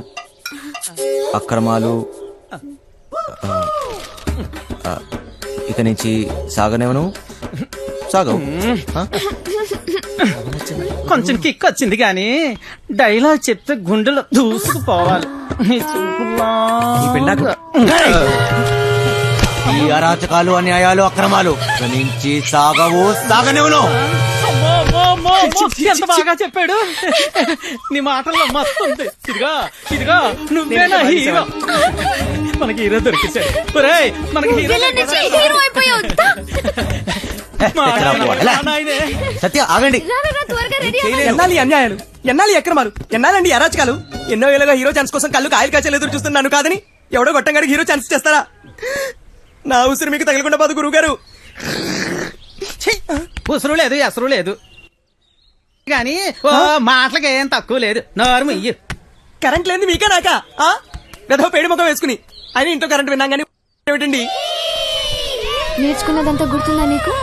అక్రమాలు ఇక నుంచి సాగనేవను సాగవు.
కొంచెం కిక్ వచ్చింది కానీ డైలాగ్ చెప్తే గుండెలో దూసుకుపోవాలి. నీ చూపులా
ఈ అరాచకాలు అన్యాయాలు అక్రమాలు ఇక నుంచి సాగవు సాగనేవను.
ఎంత బాగా చెప్పాడు. నీ మాటల్లో మస్తు ఉంది. ఇదిగా నువ్వేనా హీరో. మనకి హీరో దొరికేశాడు. ఒరేయ్ మనకి హీరో
సత్య ఆగండి.
ఎన్నాలి అన్యాయాలు ఎన్నాలి అక్రమాలు ఎన్నాలండి అరాచకాలు. ఎన్నో ఏళ్ళగా హీరో ఛాన్స్ కోసం కళ్ళు కాయలు కాచాలు ఎదురు చూస్తున్నాను కాదని ఎవడో గొట్టంగాడికి హీరో ఛాన్స్ చేస్తారా? నా ఉసిరి మీకు తగలకుండా పోదు గురువు గారు.
ఉసురు లేదు ఎసరు లేదు కానీ మాటలకి ఏం తక్కువ లేదు. నోరు ఇయ్యు.
కరెంట్ లేని మీకే నాకా గదో పేడి ముఖం వేసుకుని ఆయన ఇంట్లో కరెంట్ విన్నాం కానీ ఏమిటండి
నేర్చుకున్నదంతా గుర్తుందా నీకు?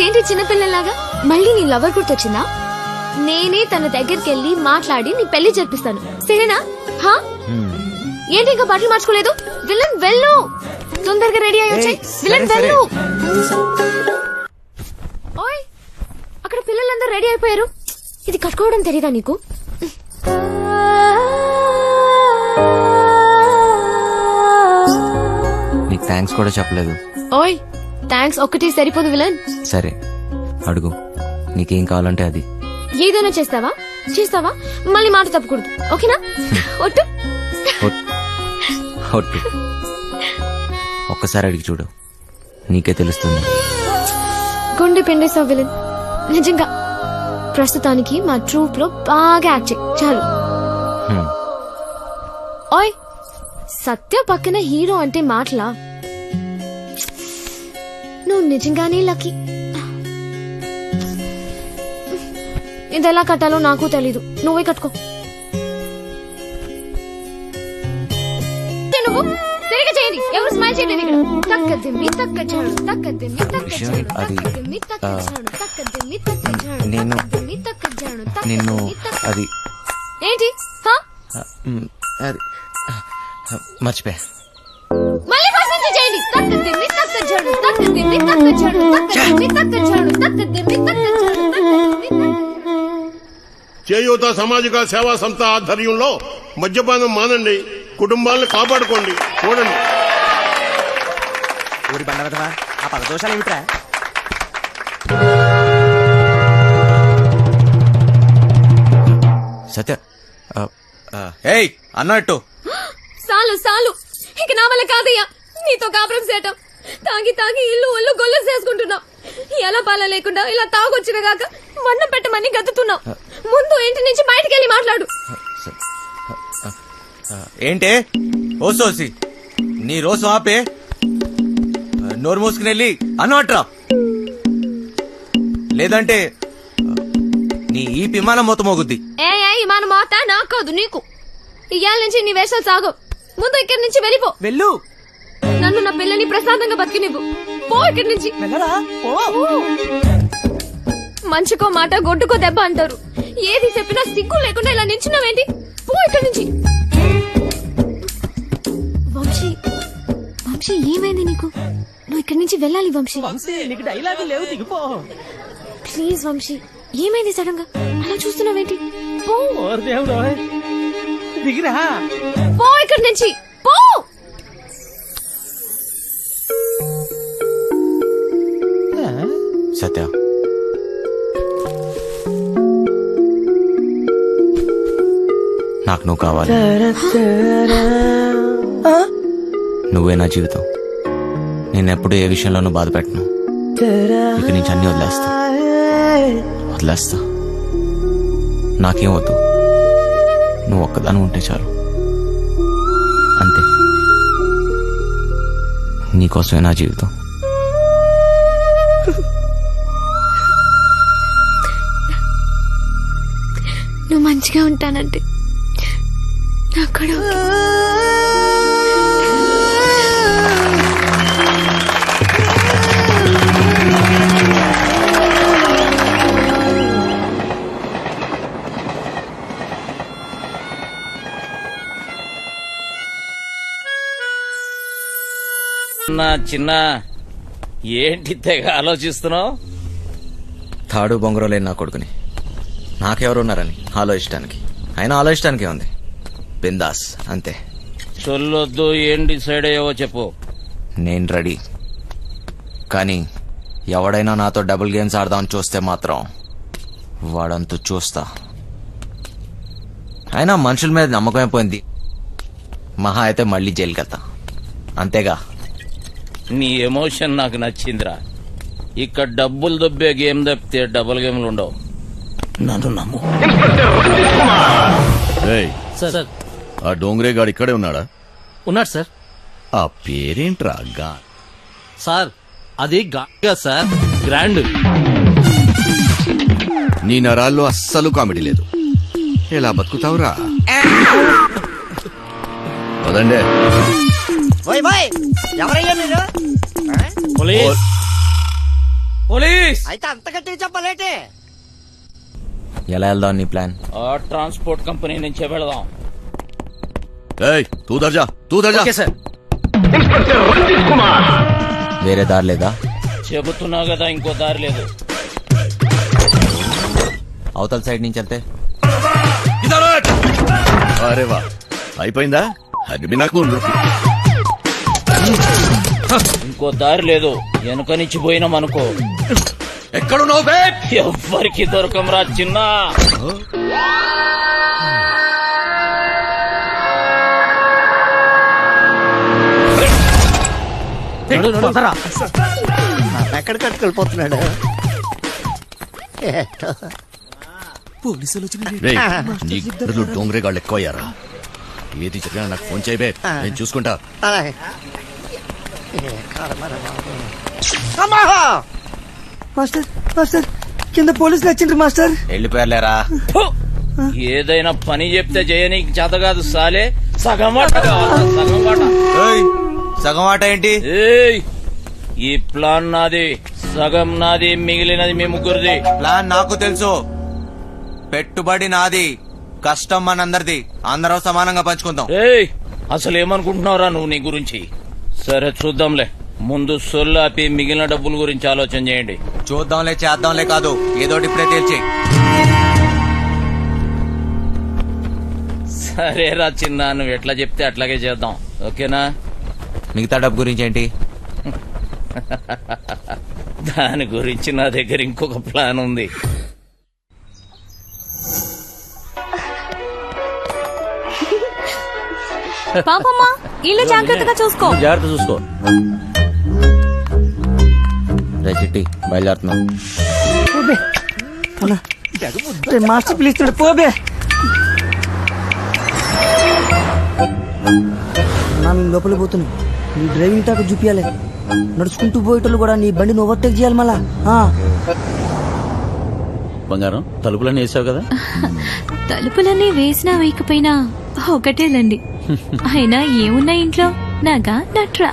ఏంటి చిన్నపిల్లలాగా మళ్ళీ నీ లవర్ గుర్తొచ్చిందా? నేనే తన దగ్గరికి వెళ్ళి మాట్లాడి నీ పెళ్లి జరిపిస్తాను సరేనా? ఏంటి ఇంకా బట్టలు మార్చుకోలేదు? విలన్ వెళ్ళు, తొందరగా రెడీ అయ్యి వచ్చాయి. విలన్ వెళ్ళు. ఓయ్ అక్కడ పిల్లలందరూ రెడీ అయిపోయారు. ఇది కట్టుకోవడం తెలీదా నీకు?
నీకు థ్యాంక్స్ కూడా చెప్పలేదు.
ఓయ్ థ్యాంక్స్ ఒక్కటి సరిపోదు విలన్.
సరే అడుగు, నీకేం కావాలంటే అది.
ఏదైనా చేస్తావా మళ్ళీ మాట తప్పకూడదు ఓకేనా? ఒట్టు
ఒట్టు. ఒక్కసారి అడిగి చూడు, నీకే తెలుస్తుంది.
గుండె పిండేసావు విలన్. నిజంగా ప్రస్తుతానికి మా ట్రూప్ లో బాగా యాక్ట్ చేయి చాలు. ఓయ్ సత్య పక్కన హీరో అంటే మాటలా? నువ్వు నిజంగానే లక్కీ. ఇది ఎలా కట్టాలో నాకు తెలీదు, నువ్వే కట్టుకో. నువ్వు సరిగా చేయండి. ఎవరు స్మైల్ చేయలేదు ఇక్కడ. తక్కదిమ్మి తక్కచాడు తక్కదిమ్మి తక్కచాడు తక్కదిమ్మి తక్కచాడు తక్కదిమ్మి తక్కచాడు తక్కదిమ్మి తక్కచాడు
నిన్ను అది
ఏంటి
అది మర్చిపోయా.
మళ్ళీ ఫస్ట్ నుంచి చేయండి. తక్కదిమ్మి తక్కచాడు తక్కదిమ్మి తక్కచాడు తక్కదిమ్మి తక్కచాడు తక్కదిమ్మి తక్కచాడు.
చేయూత సామాజిక సేవా సంస్థ ఆధ్వర్యంలో మద్యపానం మానండి, కుటుంబాలను కాపాడుకోండి. చూడండి
ఊరి బండవదవా ఆ పదదోషాలు ఏమిట్రా?
సత్య ఏయ్ అన్నట్టు
సాలు ఇక నా వల్ల కాదయ్యా నీతో కాపురం చేయటం. తాగి ఇల్లు ఒళ్ళు గొల్లు చేసుకుంటున్నావు. ఎలా పాల లేకుండా ఇలా తాగొచ్చిన గాక వన్నం పెట్టమని గతుతున్నావు. ముందు ఇంటి నుంచి బయటికి వెళ్ళి మాట్లాడు.
ఏంటే ఓసోసి నీ రోజు ఆపే, నోరు మూసుకుని వెళ్ళి అన్నట్రా, లేదంటే నీ ఈ విమానం మొత్తం మోగుద్ది.
మన మాట నాకు కాదు నీకు. ఇయ్యాల నుంచి నీ వేషాలు సాగు. ముందు ఇక్కడి నుంచి వెళ్ళిపో.
వెళ్ళు.
నన్ను నా పిల్లని ప్రశాంతంగా బతికినివ్వు. పో ఇక్కడి నుంచి. మంచికో మాట గొడ్డుకో దెబ్బ అంటారు. ఏది చెప్పినా సిగ్గు లేకుండా ఇలా నించున్నావేంటి? పో ఇక్కడి నుంచి. వంశీ ఏమైంది నీకు? నువ్వు ఇక్కడి నుంచి వెళ్ళాలి వంశీ.
నీకు డైలాగ్ లేవు, దిగిపో
ప్లీజ్ వంశీ. ఏమైంది సడన్ గా అలా చూస్తున్నావేంటి? పో.
దేవుడు దిగిరా.
పో ఇక్కడి నుంచి పో.
సత్య నాకు నువ్వు కావాలి. నువ్వే నా జీవితం. నేనెప్పుడు ఏ విషయంలోనూ బాధ పెట్టను. ఇక నుంచి అన్ని వదిలేస్తా. నాకేం వద్దు, నువ్వు ఒక్కదాని ఉంటే చాలు. అంతే. నీకోసమే నా జీవితం.
నువ్వు మంచిగా ఉంటానంటే నాకు కూడా
చిన్న ఏంటి తెగ ఆలోచిస్తున్నావు?
తాడు బొంగరం లేని నా కొడుకుని నాకెవరున్నారని ఆలోచించడానికి. అయినా ఆలోచించడానికే ఉంది. బిందాస్ అంతే.
చొల్లొద్దు, ఏం డిసైడ్ అయ్యావో చెప్పు.
నేను రెడీ. కానీ ఎవడైనా నాతో డబుల్ గేమ్స్ ఆడదామని చూస్తే మాత్రం వాడంతూ చూస్తా. అయినా మనుషుల మీద నమ్మకం అయిపోయింది. మహా అయితే మళ్ళీ జైలుకి వెళ్తా, అంతేగా.
నీ ఎమోషన్ నాకు నచ్చిందిరా. ఇక్కడ డబ్బులు దొబ్బే గేమ్ తప్పితే డబుల్ గేమ్లు ఉండవు. నన్ను నమ్ము.
ఏయ్,
సార్
ఆ డోంగ్రే గాడు ఇక్కడే ఉన్నాడా?
ఉన్నాడు సార్.
ఆ పేరేంట్రా?
సార్ అది గా సార్, గ్రాండ్.
నీ నరాల్లో అస్సలు కామెడీ లేదు. ఎలా బతుకుతావురా? పదండే.
ఎవరయ్యా మీరు?
పోలీస్
అయితే అంత గట్టిగా చెప్పలేటే.
ఎలా వెళ్దాం నీ ప్లాన్?
ఆ ట్రాన్స్పోర్ట్ కంపెనీ నుంచే వెళదాం.
ఏయ్, తూ దర్జా.
Okay sir.
వేరే దారి లేదా?
చెబుతున్నా కదా, ఇంకో దారి లేదు.
అవతల సైడ్ నుంచి వెళ్తే?
అరే వా, అయిపోయిందా? అది నాకు
ఇంకో దారి లేదు. వెనుక నుంచి పోయినాం అనుకో.
ఎక్కడున్నావు బే?
ఎవ్వరికి దొరకంరా చిన్న.
ఎక్కడ కట్టుకెళ్ళిపోతున్నాడు?
పోలీసులు
రేయ్, నీ గుర్రలు డోంగ్రే గాళ్ళు ఎక్కువయ్యారా? ఏది చెప్పినా నాకు ఫోన్ చేయబే, నేను చూసుకుంటా.
మాస్టర్ మాస్టర్, కింద పోలీసులు వచ్చిండ్రు మాస్టర్.
వెళ్ళిపోయారులేరా.
ఏదైనా పని చెప్తే చేయనీకి చేత కాదు సాలే. సగం మాట కావాలా? సగం మాట.
సగం ఆట ఏంటి?
ఏయ్, ఈ ప్లాన్ నాది, సగం నాది, మిగిలినది మీ ముగ్గురిది.
ప్లాన్ నాకు తెలుసు. పెట్టుబడి నాది, కష్టం మనందరిది. అందరం సమానంగా పంచుకుందాం.
ఏయ్, అసలు ఏమనుకుంటున్నావురా నువ్వు నీ గురించి? సరే చూద్దాంలే. ముందు సొల్లు ఆపి మిగిలిన డబ్బుల గురించి ఆలోచన చేయండి.
చూద్దాంలే చేద్దాంలే కాదు, ఏదోటి ఇప్పుడే తేల్చి.
సరేరా చిన్న, నువ్వు ఎట్లా చెప్తే అట్లాగే చేద్దాం. ఓకేనా?
మిగతా డబ్బు గురించి ఏంటి?
దాని గురించి నా దగ్గర ఇంకొక ప్లాన్ ఉంది.
పాపమ్మా, ఇల్లు జాగ్రత్తగా చూసుకో.
జాగ్రత్త చూసుకో.
రే చిట్టి, బయలుదేరుతున్నాం.
మాస్టర్ పిలుస్తాడు, పోబే. మేము లోపల పోతున్నాం. నీ డ్రైవింగ్ టాక్ చూపించాలి. నడుచుకుంటూ పోయేటోళ్ళు కూడా నీ బండిని ఓవర్టేక్ చేయాలి మళ్ళా.
బంగారం, తలుపులన్నీ వేసావు కదా?
తలుపులన్నీ వేసినా వేయకపోయినా ఒకటేలండి. అయినా ఏమున్నా ఇంట్లో నాగా నట్రా.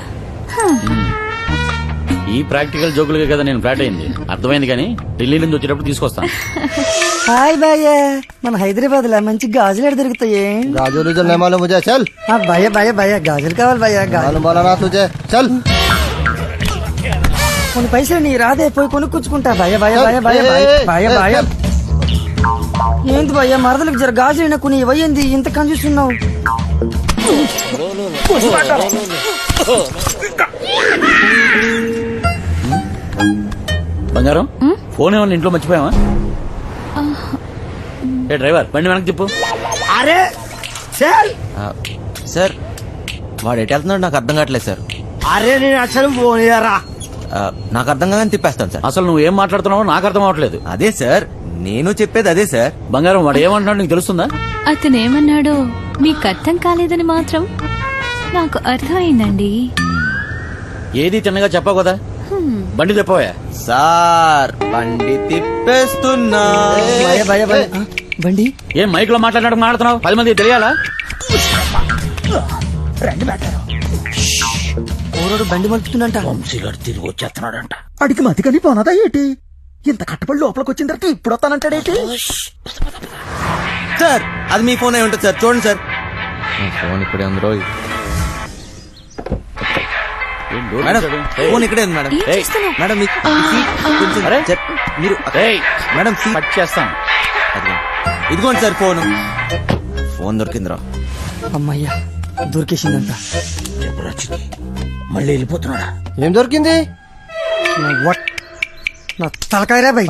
ఈ ప్రాక్టికల్ జోకులుగా కదా నేను ఫ్లాట్ అయింది. అర్థమైంది, కానీ ఢిల్లీ నుంచి వచ్చేటప్పుడు తీసుకొస్తాను.
హాయ్ భయ్య, మన హైదరాబాద్ లో మంచి గాజులు ఎక్కడ దొరుకుతాయి?
गाजर उजर नहीं मालूम मुझे, चल।
భయ్య భయ్య భయ్య, గాజులు కావాలి భయ్య.
मालूम वाला ना तुझे, चल।
కొన్ని పైసలు నీ రాదే, పోయి కొనుక్కొచ్చుకుంటా. భయ్య భయ్య భయ్య భయ్య భయ్య భయ్య. ఏంటి భయ్య, మరదలకు జర గాజులు కొన్ని ఇవ్వయింది, ఇంత కన్ఫ్యూస్తున్నావు?
బంగారం, ఫోన్ ఏమన్నా ఇంట్లో మర్చిపోయావా? ఏ డ్రైవర్, బండి వెనక్కి తిప్పు.
అరే చల్
సార్ వాడు ఎటు వెళ్తున్నాడు నాకు అర్థం కావట్లేదు సార్.
అరే నేను అసలు పోనీయరా.
నాకు అర్థం కాగానే తిప్పేస్తాను సార్.
అసలు నువ్వు ఏం మాట్లాడుతున్నావో నాకు అర్థం అవట్లేదు.
అదే సార్ నేను చెప్పేది అదే సార్.
బంగారం వాడు ఏమంటున్నాడు నీకు తెలుస్తుందా?
అతను ఏమన్నాడో మీకు అర్థం కాలేదని మాత్రం నాకు అర్థమైందండి.
ఏది తిన్నగా చెప్పావు కదా. బండి తెప్పవా
సార్ బండి తిప్పేస్తున్నా.
బండి
ఏం మైక్ లో మాట్లాడడం మాట్లాడుతున్నావు? 10 మంది తెలియాలా?
రండి పెట్టారు ఓరోడు బండి మలుపుతుందంట.
వంశీగాడు తిరిగి వచ్చేస్తున్నాడంట.
అడిగి మతికని పోనదా ఏంటి? ఇంత కట్టబడి లోపలికి వచ్చిన తర్వాత ఇప్పుడు వస్తానంటాడేంటి?
సార్ అది మీ ఫోన్ అయి ఉంటుంది సార్, చూడండి సార్. ఫోన్ ఇక్కడే ఉంది రోజు. మేడం ఫోన్ ఇక్కడే ఉంది మేడం.
ఏం చేస్తున్నావ్?
మేడం మీ సీట్ కొంచెం మీరు మేడం సీట్
కట్ చేస్తాను.
ఇదిగోండి సార్ ఫోన్. ఫోన్ దొరికిందిరా.
అమ్మయ్యా దొరికేసిందంట.
మళ్ళీ వెళ్ళిపోతున్నాడా?
ఏం దొరికింది?
నా తలకాయరా బై.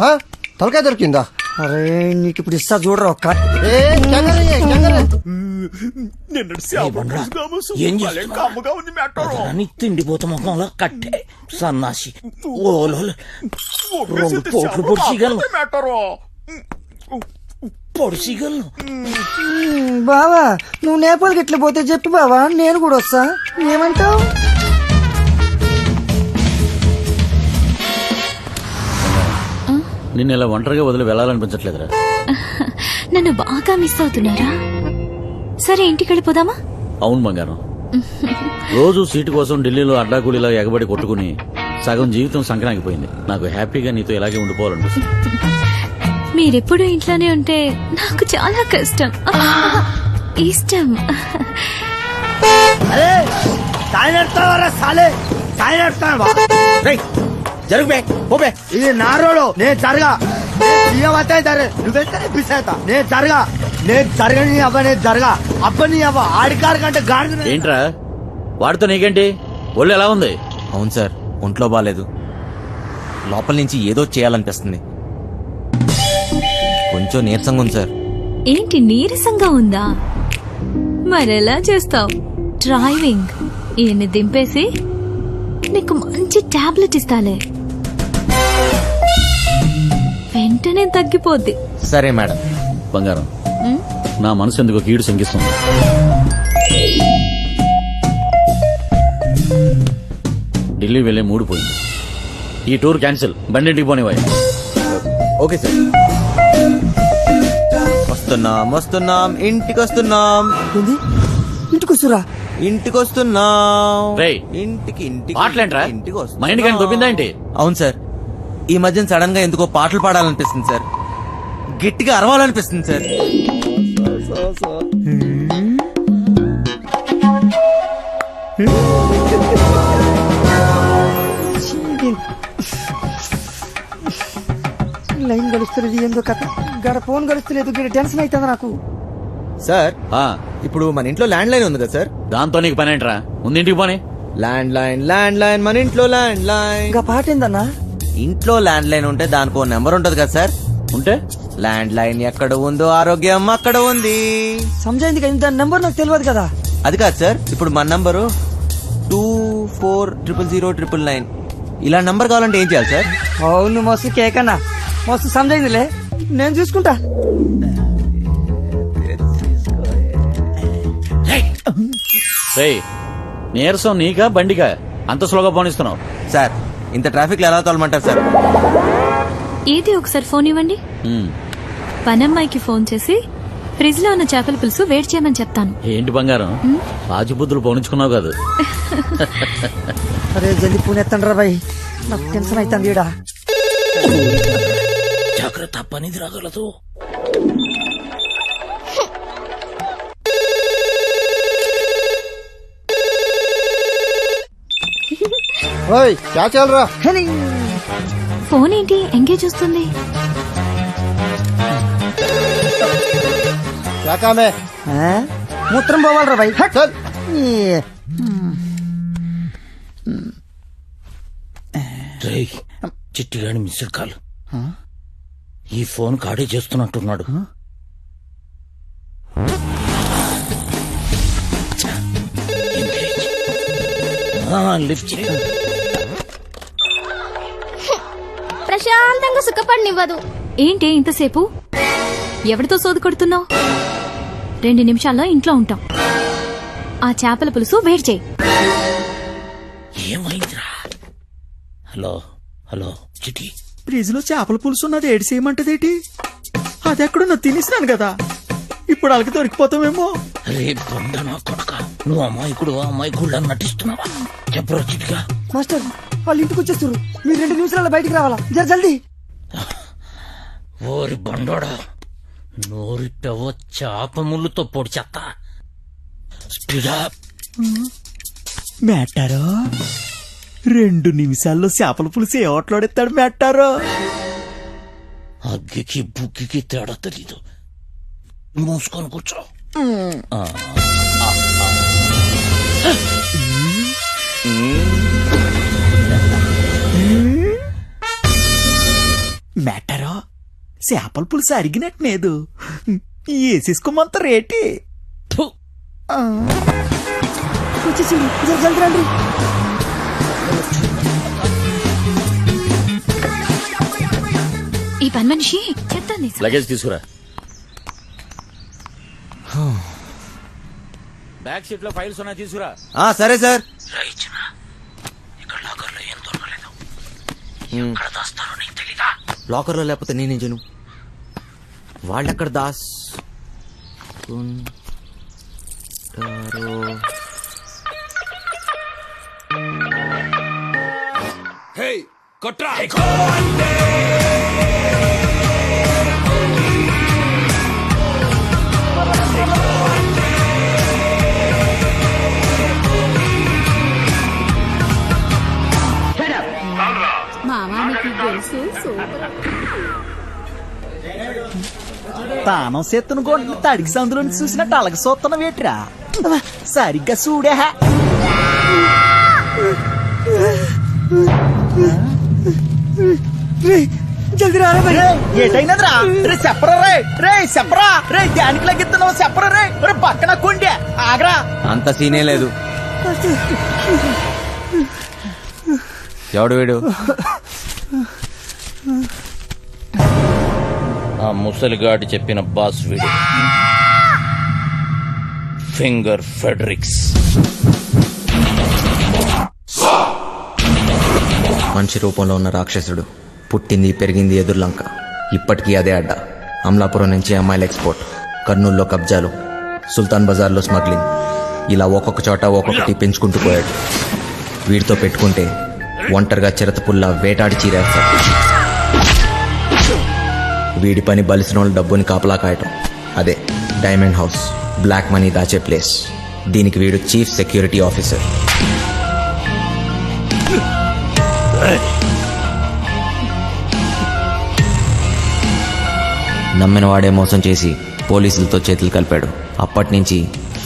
తలకాయ దొరికిందా?
అరే నీకు ఇప్పుడు ఇస్తా చూడరా ఒక్క.
ఏం చేస్తున్నావు? తిండిపోత ముఖంలో కట్టే సన్నాసి ఓలో 2 కోట్లు పొడిసిగలను.
బావా నువ్వు నేపాల్కి ఎట్లా పోతే చెప్పు బావా, నేను కూడా వస్తా. ఏమంటావు?
నిన్ను ఇలా ఒంటరిగా వదిలి వెళ్ళాలనిపించట్లేదురా.
నన్ను బాగా మిస్ అవుతున్నారా? సరే ఇంటికి వెళ్ళిపోదామా?
అవును బంగారం, రోజు సీటు కోసం ఢిల్లీలో అడ్డాకూలీలా ఎగబడి కొట్టుకుని సగం జీవితం సంక్రాంతిపోయింది. నాకు హ్యాపీగా నీతో ఇలాగే ఉండిపోవాలనిపిస్తుంది.
మీరెప్పుడు ఇంట్లోనే ఉంటే నాకు చాలా కష్టం. ఇష్టం.
అరే తాయినెడతావరా సాలే, తాయినెడతావా?
జరుగు పోబే.
ఇది నా రోడు, నేను జరగా. నువ్వెంత పిసేతా నేను జరగా. నేను జరగని అవ్వ, నేను జరగా అబ్బని అవ్వ. ఆడికారు కంటే గాడి.
ఏంట్రా వాడితో నీకేంటి? ఒళ్ళు ఎలా ఉంది?
అవును సార్ ఒంట్లో బాగాలేదు. లోపల నుంచి ఏదో చేయాలనిపిస్తుంది. కొంచెం నీరసంగా ఉంది సార్.
ఏంటి నీరసంగా ఉందా? మరెలా చేస్తావు? డ్రైవింగ్ ఈయన్ని దింపేసి నీకు మంచి టాబ్లెట్ ఇస్తాలే, వెంటనే తగ్గిపోద్ది.
సరే మేడం.
బంగారం నా మనసు ఎందుకు కీడు శంకిస్తుంది. ఢిల్లీ వెళ్లే మూడు పోయింది. ఈ టూర్ క్యాన్సిల్. బండింటికి పోనివాయి.
Okay sir. వస్తున్నాం ఇంటికి వస్తున్నాం.
ఇంటికి వస్తురా?
ఇంటికి వస్తున్నాం.
రేయ్,
ఇంటికి
పాటలేంట్రా?
ఇంటికి
మా ఇంటికి ఆయన దొబ్బిందా ఏంటి?
అవును సార్, ఈ మధ్యన సడన్ గా ఎందుకో పాటలు పాడాలనిపిస్తుంది సార్. గట్టిగా అరవాలనిపిస్తుంది సార్.
లైన్ గడుస్తలేదు, ఏందో కథ. గడ ఫోన్ గడుస్తలేదు, గడ టెన్షన్ అవుతుంది నాకు.
సార్ ఇప్పుడు మన ఇంట్లో ల్యాండ్ లైన్ ఉంది కదా సార్.
దాంతో నీకు పని ఏంట్రా? ముందు ఇంటికి పోనీ.
ల్యాండ్ లైన్ మన ఇంట్లో ల్యాండ్ లైన్.
ఇంకా పాట ఏందన్నా?
ఇంట్లో ల్యాండ్ లైన్ ఉంటే దానికి ఓ నెంబర్ ఉంటది కదా సార్.
ఉంటే
ల్యాండ్ లైన్ ఎక్కడ ఉందో ఆరోగ్యం అక్కడ ఉంది.
సమజైంది కదా, దాని నెంబర్ నాకు తెలియదు కదా.
అది కాదు సార్, ఇప్పుడు మన నంబరు 24000999. ఇలా నంబర్ కావాలంటే ఏం చేయాలి సార్?
అవును మస్తు కేకన్నా, మస్తు సమజైందిలే, నేను చూసుకుంటా.
రేయ్, నీరసం నీకా బండికా? అంత స్లోగా పోనిస్తున్నావు
సార్. ఇంత ట్రాఫిక్ లో ఎలా తోలమంటారు సార్?
ఏది ఒకసారి ఫోన్ ఇవ్వండి. పనమ్మాయికి ఫోన్ చేసి ఫ్రిడ్జ్ లో ఉన్న చేపల పులుసు వేడి చేయమని చెప్తాను.
ఏంటి బంగారం, రాజబుద్ధులు పోనించుకున్నావు కాదు?
అరే జల్ది పూనెత్తండి రా బాయ్, నాకు టెన్షన్ అవుతుంది ఈడ.
జాగ్రత్త, పనిది రాగలదు.
ఓయ్ క్యా చల్ రా?
ఫోన్ ఏంటి ఎంగేజ్ వస్తుంది?
క్యా కామ్ హై?
మూత్రం పోవాలరా బాయ్.
చల్.
రేయ్, చిట్టిగాడి మిస్డ్ కాల్. ఈ ఫోన్ కాడే చేస్తున్నట్టున్నాడు. లిఫ్ట్
ప్రశాంతంగా సుఖపడినివ్వదు. ఏంటి ఇంతసేపు? ఎవరితో సోది కొడుతున్నావు? 2 నిమిషాల్లో ఇంట్లో ఉంటాం. ఆ చేపల పులుసు వేడి చేయి.
ఏమైందిరా? హలో హలో చిటి,
ఫ్రిజ్ లో చేపల పులుసు ఉన్నది ఏడు చేయమంటదేటి? అది ఎక్కడున్నా తినేసినాను కదా, ఇప్పుడు అలాగే దొరికిపోతామేమో.
రే బండ నా కొడక, నువ్వు అమ్మాయికుడు నటిస్తున్నావా? చెప్పరా చిటిగా.
మాస్టర్ వాళ్ళు ఇంటికి వచ్చేస్తారు, మీరు 2 నిమిషాల్లో బయటికి రావాలా, జల్దీ.
ఓరి బండోడా, నోరిట్టవో చేప ముళ్ళుతో పొడి చెత్త. స్పీడా
మేటారో 2 నిమిషాల్లో చేపల పులుసు ఏ ఓట్లాడేస్తాడు మేటారో?
అగ్గికి బుగ్గికి తేడా తెలీదు. మూసుకొని కూర్చో.
మేటారో చేపల పులుసు అరిగినట్లేదు, వేసేసుకోమంత రేటి.
వచ్చేసి జల్దీ రండి.
ఈ పని మనిషి చెప్తాను.
లగేజ్ తీసుకురా. బ్యాక్ సీట్ లో ఫైల్స్ ఉన్నాయి, తీసుకురా.
సరే సార్.
ఇక్కడ లాకర్లో ఏం దొరకలేదు. ఎక్కడ దాస్తారో నీకు తెలీదా?
లాకర్లో లేకపోతే నేనేం చేయను? వాళ్ళెక్కడ దాస్
కొట్రా.
మామానికి తెలుసు.
తానం సెత్తును కొండ తడికి సందులో చూసినట్టు అలాగ సొత్తన వేట్రా. సరిగ్గా చూడే.
జల్దీ రారా మరి.
ఏటైనదిరా? రే చెప్పరా, రే చెప్పరా, రే దానికి లెగ్గిస్తున్నావు చెప్పరా, రే పక్కన కొండే ఆగరా.
అంత సీనే లేదు. ఎవడు వీడు?
ఆ ముసలిగాడి చెప్పిన బాస్ వీడు, ఫింగర్ ఫెడరిక్స్.
మనిషి రూపంలో ఉన్న రాక్షసుడు, పుట్టింది పెరిగింది ఎదుర్లంక, ఇప్పటికీ అదే అడ్డ. అమలాపురం నుంచి అమ్మాయిల ఎక్స్పోర్ట్, కర్నూలులో కబ్జాలు, సుల్తాన్ బజార్లో స్మగ్లింగ్, ఇలా ఒక్కొక్క చోట ఒక్కొక్కటి పెంచుకుంటూ పోయాడు. వీడితో పెట్టుకుంటే ఒంటరిగా చిరతపుల్లా వేటాడి చీరేస్తాడు. వీడి పని బలిసిన వాళ్ళ డబ్బుని కాపలా కాయటం. అదే డైమండ్ హౌస్, బ్లాక్ మనీ దాచే ప్లేస్. దీనికి వీడు చీఫ్ సెక్యూరిటీ ఆఫీసర్. నమ్మిన వాడే మోసం చేసి పోలీసులతో చేతులు కలిపాడు. అప్పటి నుంచి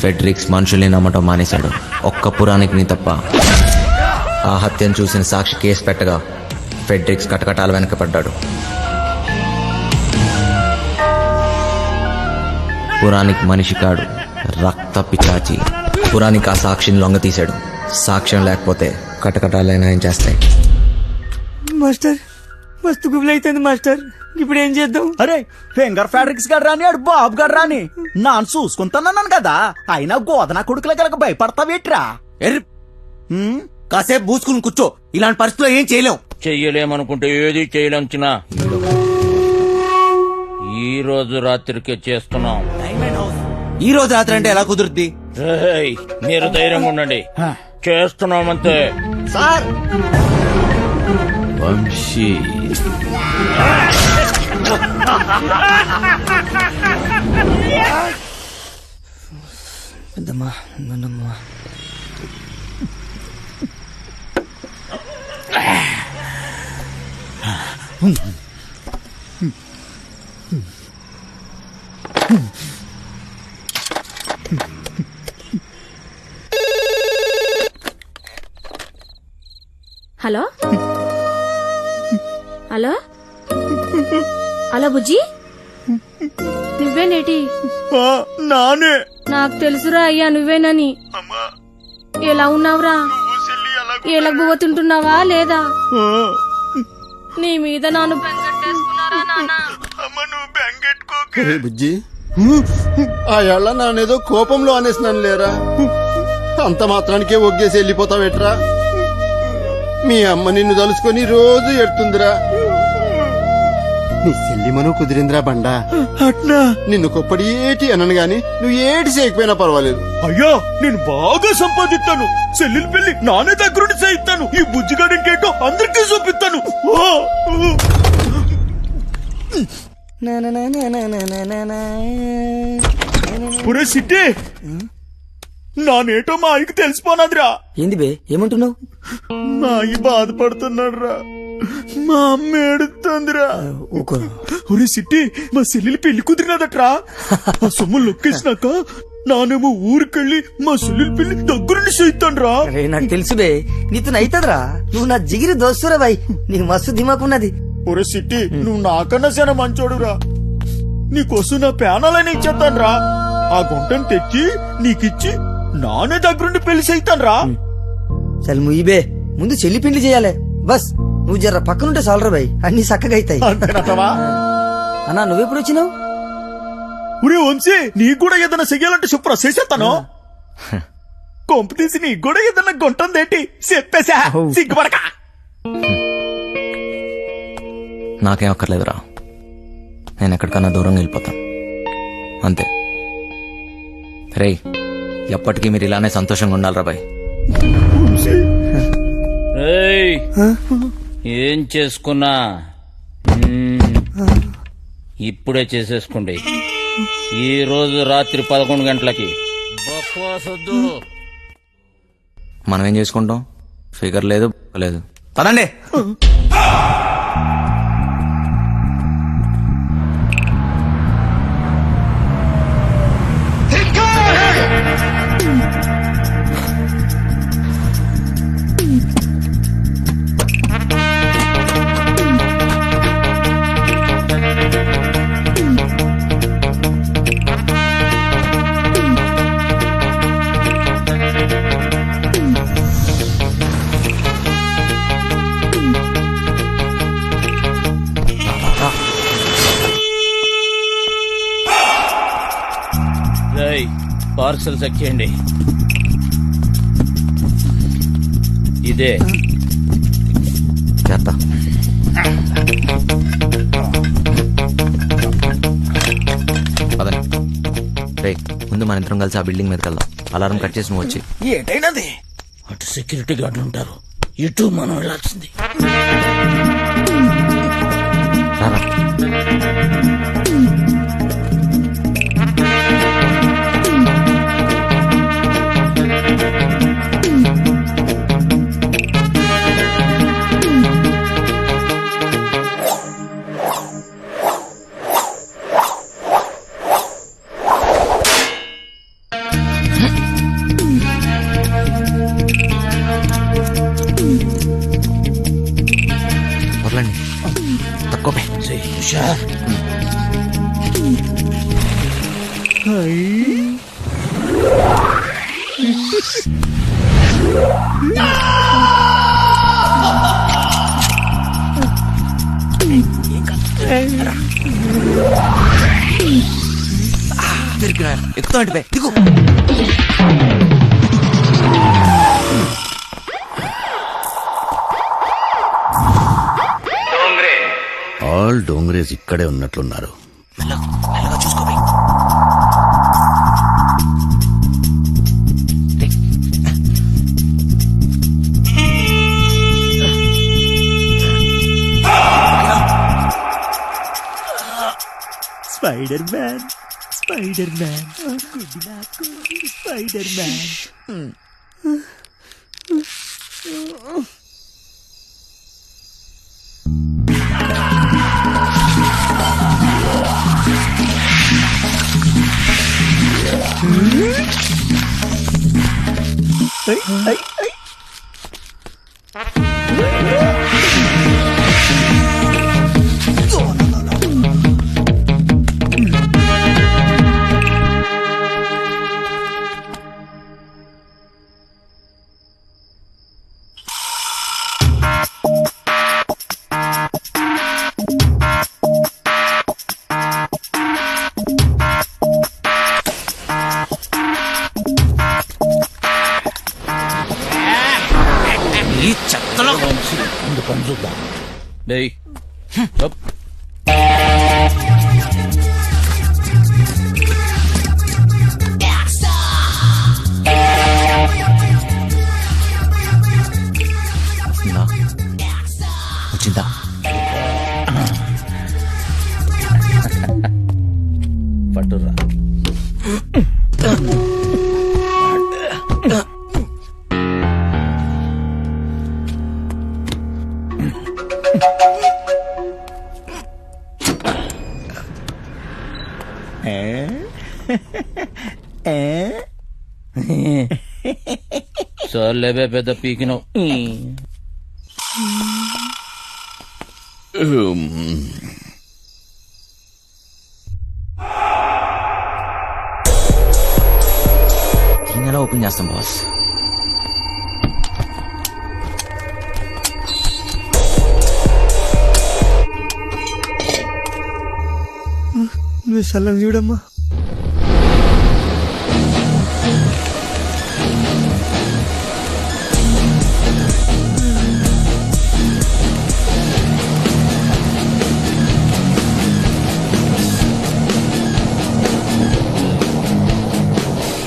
ఫెడ్రిక్స్ మనుషుల్ని నమ్మటం మానేశాడు. ఒక్క పురాణికిని తప్ప. ఆ హత్యను చూసిన సాక్షి కేసు పెట్టగా ఫెడ్రిక్స్ కటకటాల వెనకపడ్డాడు. పురాణిక్ మనిషి కాడు, రక్త పిచాచి. పురాణిక్ ఆ సాక్షిని లొంగ తీశాడు. సాక్ష్యం లేకపోతే కటకటాలైనా ఏం చేస్తాయి?
మాస్టర్ మస్తు గుబులు అవుతుంది మాస్టర్, ఇప్పుడు ఏం చేద్దాం?
అరే ఫింగర్ ఫ్యాడ్రిక్స్ గడ్ రాని, ఆడు బాబు గడ్ రాని, నాను చూసుకుంటానన్నాను కదా. అయినా గోదనా కొడుకుల కనుక భయపడతావేట్రా?
కాసేపు పూసుకుని కూర్చో, ఇలాంటి పరిస్థితుల్లో ఏం చేయలేం.
చెయ్యలేమనుకుంటే ఏది చేయలేంచినా ఈ రోజు రాత్రికే చేస్తున్నాం.
ఈ రోజు రాత్రి అంటే ఎలా కుదురుద్ది?
మీరు ధైర్యంగా ఉండండి, చేస్తున్నామంతే.
సార్
వంశీ
పెద్దమ్మా నాన్నమ్మా.
హలో హలో హలో బుజ్జి, నువ్వేనేటి?
నానే.
నాకు తెలుసురా అయ్యా నువ్వేనని. ఎలా ఉన్నావురా? ఏలకు బువ్వ తింటున్నావా లేదా? నీ మీద నాను బెంగెట్టేసుకున్నారా నానా?
బుజ్జి ఆ ఏళ్ళ నానేదో కోపంలో అనేసినాను లేరా, అంత మాత్రానికే ఒగ్గేసి వెళ్ళిపోతావేట్రా? మీ అమ్మ నిన్ను తలుసుకొని రోజు ఎడుతుందిరా. నీ చెల్లిమను కుదిరిందిరా బండా.
అట్నా?
నిన్ను కొప్పడి ఏటి అనను గాని నువ్వు ఏటి చేయకపోయినా పర్వాలేదు.
అయ్యా నేను బాగా సంపాదిస్తాను, చెల్లెలు పెళ్లి నానే దగ్గరుండి చేయిస్తాను, ఈ బుజ్జిగాడింకేంటో అందరికీ చూపిస్తాను. పురే సిట్టి నానేటో మా ఆయనకి తెలిసిపోనాదిరా.
ఏంది బే ఏమంటున్నావు?
మా అయ్య బాధపడుతున్నాడు రా, మా అమ్మ ఏడుతుందిరా. ఒరే సిట్టి మా చెల్లెలి పెళ్లి కుదిరినదట్రా. ఆ సొమ్ము లొక్కేసినాక నానేమో ఊరికెళ్ళి మా చెల్లెలి పెళ్లి దగ్గరుండి చేయిస్తాను రా.
నాకు తెలుసు బే, నీతో అవుతుందిరా. నువ్వు నా జిగిరి దోస్తురా బాయ్, నీకు మస్తు దిమాకున్నది.
ఒరే సిట్టి నువ్వు నాకన్నా చాలా మంచోడురా, నీకోసం నా ప్యానాలని ఇచ్చేస్తాను రా. ఆ గుంటను తెచ్చి నీకిచ్చి నానే దగ్గరుండి పెళ్లి చేయిస్తాను రా.
చల్ ముయ్యబే, ముందు చెల్లి పిండి చేయాలి. బస్ నువ్వు జర్ర పక్కనుంటే చాలరా బాయ్, అన్ని చక్కగా అవుతాయి. అన్నా నువ్వెప్పుడు వచ్చినావు?
ఉరే వంశీ నీకు కూడా ఏదైనా చెయ్యాలంటే చెప్పురా, చేసేస్తాను. కాంపిటీషన్ నీకు కూడా ఏదైనా గుంటుందేంటి చెప్పేసా, సిగ్గుపడక.
నాకేం అక్కర్లేదురా, నేను ఎక్కడికన్నా దూరంగా వెళ్ళిపోతాను అంతే. రే ఎప్పటికీ మీరు ఇలానే సంతోషంగా ఉండాలిరా బాయ్.
ఏయ్, ఏం చేసుకున్నా ఇప్పుడే చేసేసుకోండి. ఈ రోజు రాత్రి 11 గంటలకి బక్వాసొద్దు.
మనం ఏం చేసుకుంటాం? ఫిగర్ లేదు లేదు. పదండి.
పార్సల్ చెక్ చేయండి. ఇదే
చేస్తా. పదండి. రే ముందు మన ఇద్దరం కలిసి ఆ బిల్డింగ్ మీదకి వెళ్దాం. అలారం కట్ చేసి నువ్వు వచ్చి.
ఏటైనది
అటు సెక్యూరిటీ గార్డులు ఉంటారు, ఇటు మనం వెళ్ళాల్సింది.
రారా. వదలండి, తక్కువ
హుషార్.
ఎక్కుతా అంటే దిగు.
ఆల్ డోంగ్రేజ్ ఇక్కడే ఉన్నట్లున్నారు.
చూసుకోబోయ్.
స్పైడర్ మ్యాన్, స్పైడర్ మ్యాన్, గుడ్డి నాకు స్పైడర్ మ్యాన్.
చూద్దాం డేయ్ అప్.
వచ్చిందా
పట్టురా చాలేబే పెద్ద పీకినావు.
ఎలా ఓపెన్ చేస్తాం బాస్?
నువ్వు సల్లం చూడమ్మా.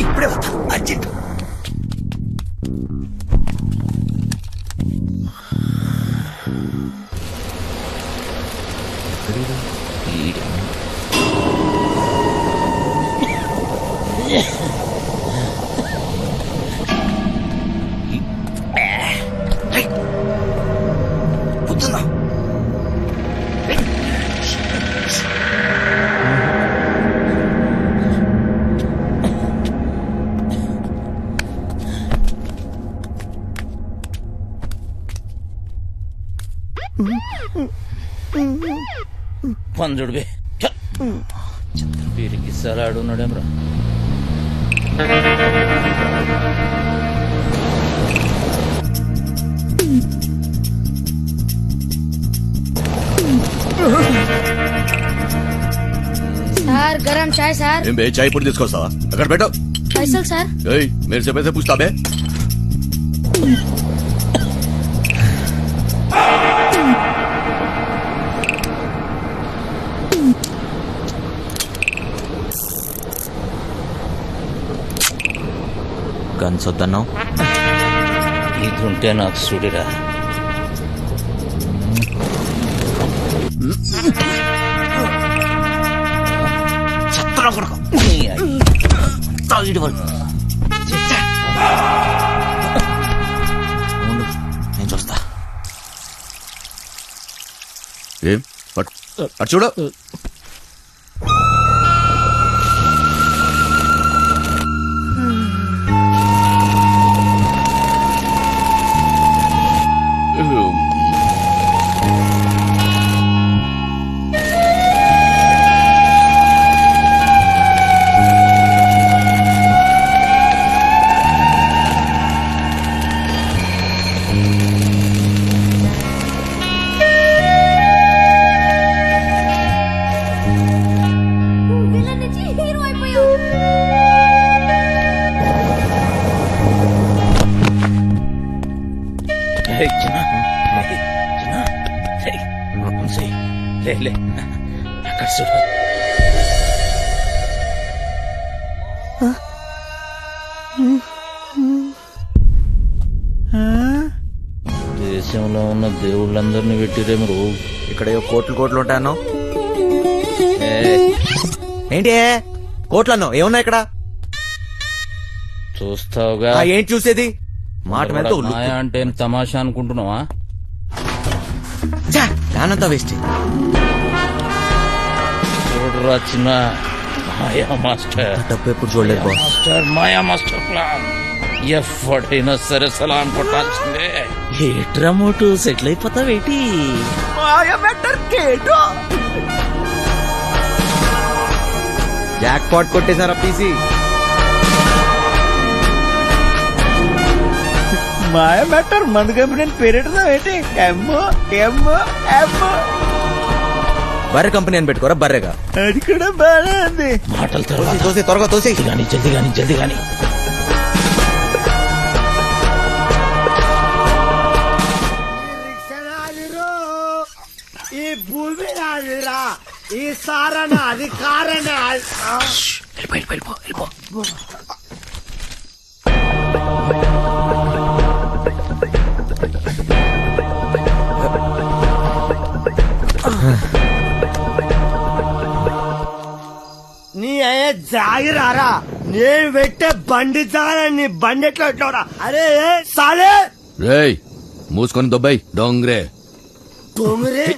ఇప్పుడే వస్తా అర్జెంట్.
పంజుడు బే వీరికి సలాడున్నాడేమ్రా.
సార్ గరం చాయ్ సార్.
ఏం బే చాయ్ పొడి తీసుకొస్తావా? అక్కడ పెట్టు.
పైసలు సార్.
ఏయ్ మేరే సే పైసే పూछता बे.
గన్స్ వద్దన్నావు.
ఇది ఉంటే నాకు సుడిరా.
నేను చూస్తా.
ఏం అటు చూడు.
లే అక్కడ చూడు. దేశంలో ఉన్న దేవుళ్ళందరినీ పెట్టిరేమో.
ఇక్కడ కోట్లు కోట్లు ఉంటాయన్నో. ఏంటి కోట్లు అన్నో? ఏమున్నా ఇక్కడ?
చూస్తావుగా.
ఏంటి చూసేది? మాట మీద
మాయా అంటే ఏం తమాషా అనుకుంటున్నావా?
దానంతా వేస్ట్.
చూడరా చిన్న మాయా మాస్టర్.
డబ్బు ఎప్పుడు చూడలేదు boss.
Master Maya master plan ఎవ్వడైనా సరే సలాం కొట్టాల్సిందే.
ఏట్రా మోటు సెటిల్ అయిపోతావేటి?
జాక్ పాట్ కొట్టేశారా పీసీ?
మాయ మ్యాటర్ మందు కంపెనీ పేరెడతావేటి? ఎమ్మో ఎమ్మో ఎమ్మో.
బర్రె కంపెనీ అని పెట్టుకోరా బర్రెగా.
అది కూడా బాగా ఉంది.
మాటలు
తోసి త్వరగా తోసి.
జల్ది గాని.
ఈ సారణ అది కారణ నీ అయ్యే జాగిరారా నేను పెట్టే బండి జాగా నీ బండి ఎట్లా ఎట్లా అరే సాలే
రేయ్ మూసుకొని దొబ్బాయి డోంగ్రే.
డోంగరే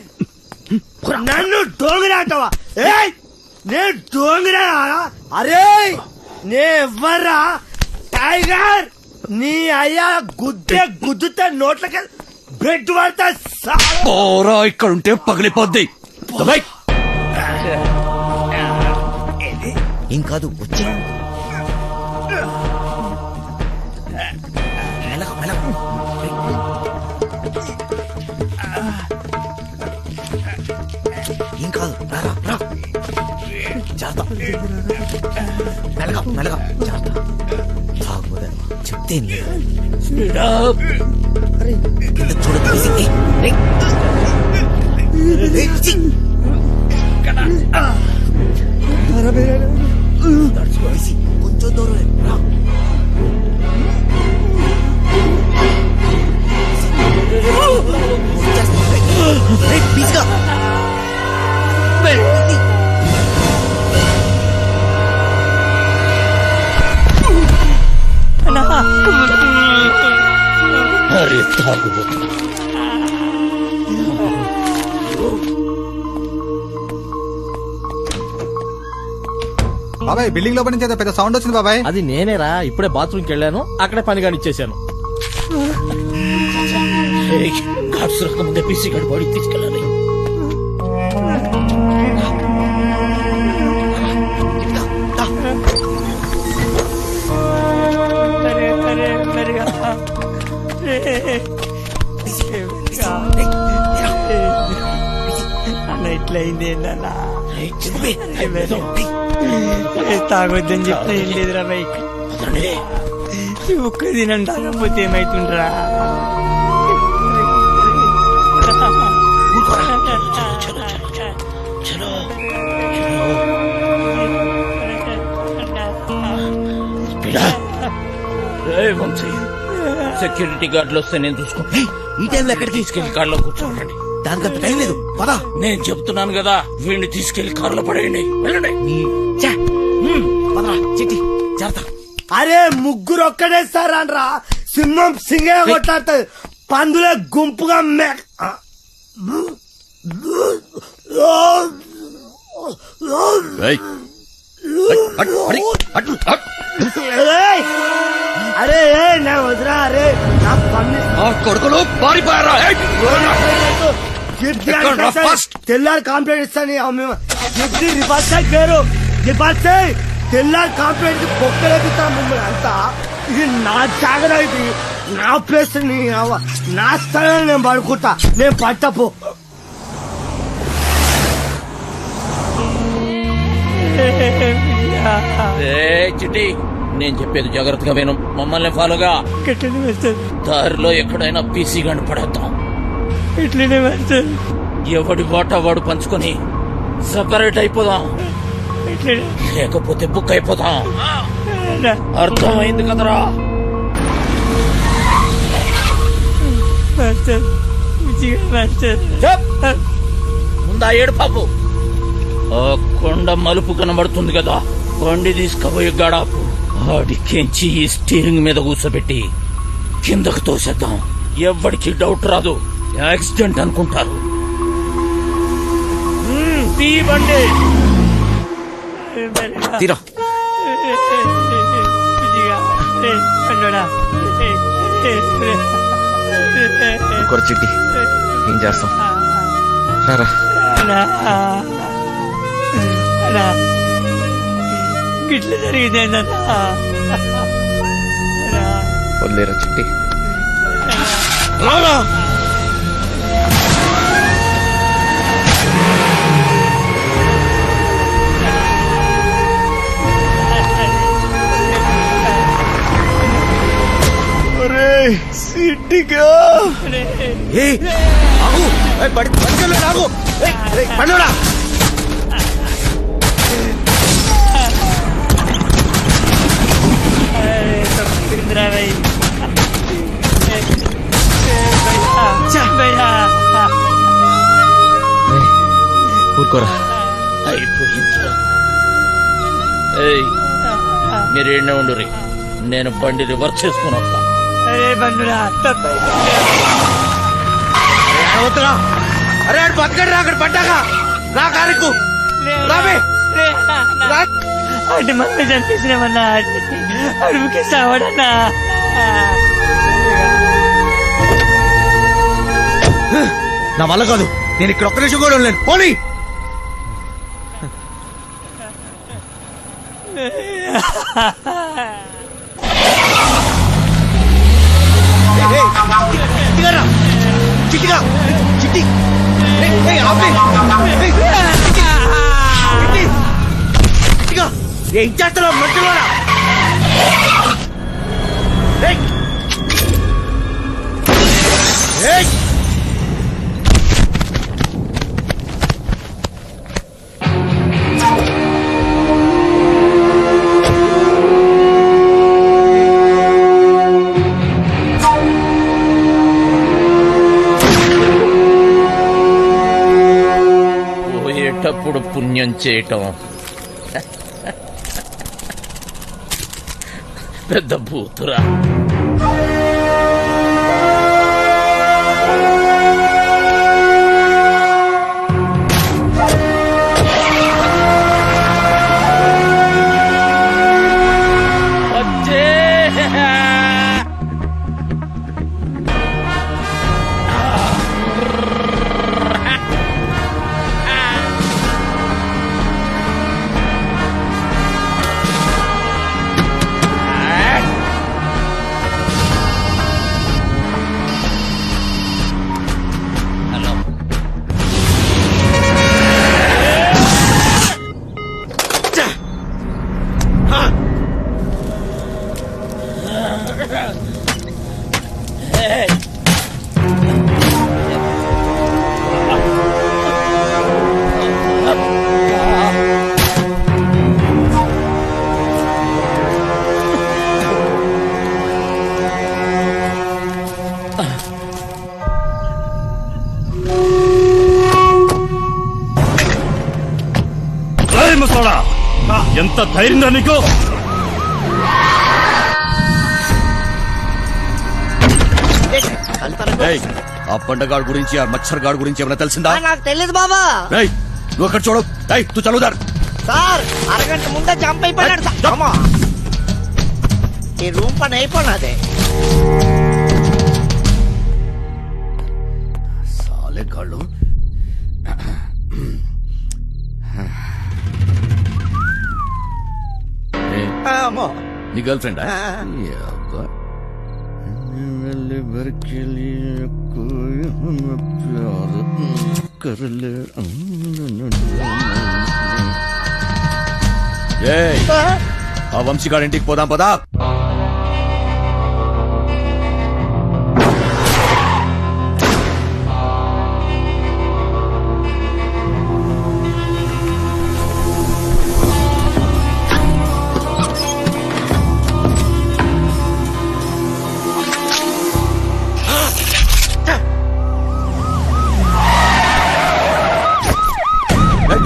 నన్ను డోంగరే అంటావా? ఏయ్ నేను డోంగరే అరే నే ఎవ్వరా టైగర్ నీ అయ్యా గుద్దుతే నోట్లకి బ్రెడ్ పడతా
పోరా ఇక్కడ ఉంటే పగిలిపోద్ది. దొబ్బాయి.
ఏం కాదు వచ్చే ఏం కాదు రా చేస్తా మెల్లగా చేస్తా చెప్తే చూడదు కొంచెం దూరం రా. ప్లీజ్గా
అరే తాగుబోతు
బాబాయ్ బిల్డింగ్ లోపల నుంచి పెద్ద సౌండ్ వచ్చింది బాబాయ్.
అది నేనేరా ఇప్పుడే బాత్రూమ్కి వెళ్ళాను అక్కడే పని కానిచ్చేసాను.
కార్డ్స్ రాకముందే పీసీ గడి బాడీ తీసుకెళ్ళాలి.
ఇట్లయింది తాగొద్దని చెప్తే ఏం లేదురా బైక్ ఒక్క దినం తాగకపోతే ఏమైతుండ్రా?
సెక్యూరిటీ గార్డులు వస్తే నేను చూసుకుంటా.
ఈ టైంలో ఎక్కడికి
తీసుకెళ్లి కార్లో కూర్చోండి.
దానికంత టైం లేదు పదా.
నేను చెప్తున్నాను కదా వీడిని తీసుకెళ్లి కారులో పడేయండి. వెళ్ళండి.
చిట్టి చేరతా.
అరే ముగ్గురు ఒక్కడేస్తారా సింహం సింగే కొట్లాడుతుంది పందులే గుంపుగా అరే నా వదిరా అరే నా
కొడుకులు పారిపోయారా?
తెల్లారి కంప్లైంట్ ఇస్తాను రివర్స్ పేరు రివర్స్ తెల్లారి కంప్లైంట్ బొక్కలేపిస్తా మిమ్మల్ని అంతా. ఇది నా జాగ్రత్త, ఇది నా ప్లేస్, నా స్థలం, నేను పడుకుంటా, నేను పట్టపో.
చిట్టి నేను చెప్పేది జాగ్రత్తగా విను. మమ్మల్ని ఫాలోగా. దారిలో ఎక్కడైనా పీసీ గంట పడేద్దాం. ఎవడి వాటా వాడు పంచుకొని సపరేట్ అయిపోదాం, లేకపోతే బుక్ అయిపోతాం. అర్థమైంది కదరా? ముందా ఏడు పాపు. ఆ కొండ మలుపు కనబడుతుంది కదా, బండి తీసుకుపోయి గడాపు ఆడికెంచి ఈ స్టీరింగ్ మీద కూర్చోబెట్టి కిందకు తోసేద్దాం. ఎవ్వడికి డౌట్ రాదు, యాక్సిడెంట్ అనుకుంటారు. బండి
తీరా. ఇంకొక చిట్టి ఏం చేస్తాం?
గిట్ల జరిగిందేందన్నా?
వదిలేరా చిట్టి.
సిట్టిగా
పండురా పట్టుకోరా.
అయిపోయిందిరా. ఏయ్, మీరు ఏడే ఉండు రే, నేను బండి రివర్స్ చేసుకుని వస్తా.
అరే బండురా అరే ఆడు బతకడు అక్కడ పడ్డాగా నా కారుకు రావే
అంటే మమ్మీ చంపేసినామన్నా అడుగుకి సావడన్నా.
నా వల్ల కాదు, నేను ఇక్కడ ఒక్క నిమిషం కూడా ఉండలేను. పోనీ చిట్టిగా చిట్టి చిట్టిగా ఏం చేస్తున్నావు మధ్యలో?
పోయేటప్పుడు పుణ్యం చేయటం పెద్ద భూతురా.
ఎంత ధైర్యం నీకు?
ఆ పండగాడు గురించి ఆ మచ్చర్ గాడు గురించి ఏమైనా తెలిసిందా?
నాకు తెలియదు బాబా.
నువ్వు అక్కడ చూడు. నువ్వు చదువుదారు
సార్, అరగంట ముందే జంప్ అయిపోయినాడు సార్. ఈ రూమ్ పని అయిపోయినదే.
సాలే గాళ్ళు. నీ గర్ల్ ఫ్రెండా? ఆ వంశీగాడింటికి పోదాం పదా.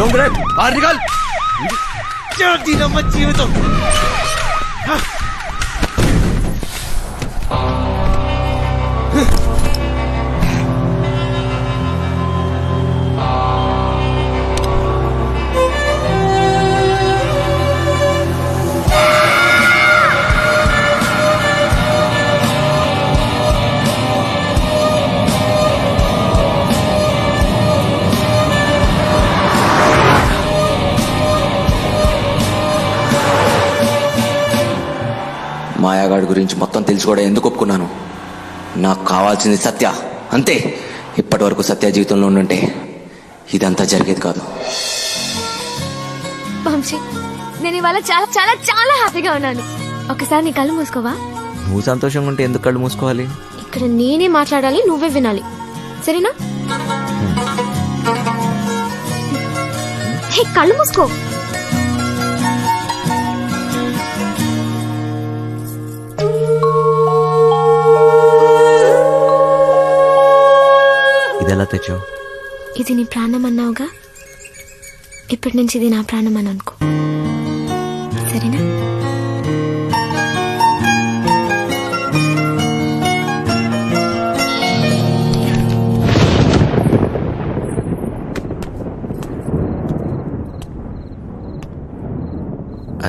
డోంగ్రే బాహర్ నికల్.
దీనమ్మ జీవితం.
మాయాగాడి గురించి మొత్తం తెలిసి కూడా ఎందుకు ఒప్పుకున్నాను? నాకు కావాల్సింది సత్య, అంతే. ఇప్పటి వరకు సత్య జీవితంలో ఉండుంటే ఇదంతా జరిగేది కాదు.
వంశీ, నేను ఇవాళ చాలా చాలా చాలా హ్యాపీగా ఉన్నాను. ఒకసారి నీ కళ్ళు మూసుకోవా?
నువ్వు సంతోషంగా ఉంటే ఎందుకు కళ్ళు మూసుకోవాలి?
ఇక్కడ నేనే మాట్లాడాలి, నువ్వే వినాలి, సరేనా? హే, కళ్ళు మూసుకో.
ఇదెలా తెచ్చావు?
ఇది నీ ప్రాణం అన్నావుగా, ఇప్పటి నుంచి ఇది నా ప్రాణం అని అనుకో, సరేనా?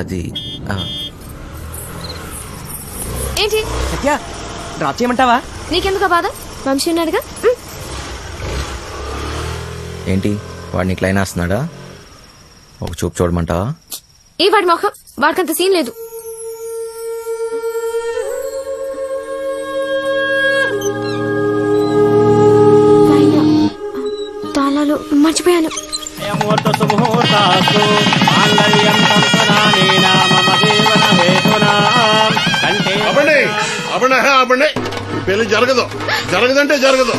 అది
ఏంటి
సత్య డ్రాప్ చేయమంటావా?
నీకెందుకు బాధ? వంశీ ఉన్నాడుగా.
ఏంటి వాడిని క్లైన్ వేస్తున్నాడా? ఒక చూపు చూడమంటావా?
ఏ వాడి మొహం, వాడికంత సీన్ లేదు. తాళాలు మర్చిపోయాను.
అబండి పెళ్లి జరగదు, జరగదంటే జరగదు.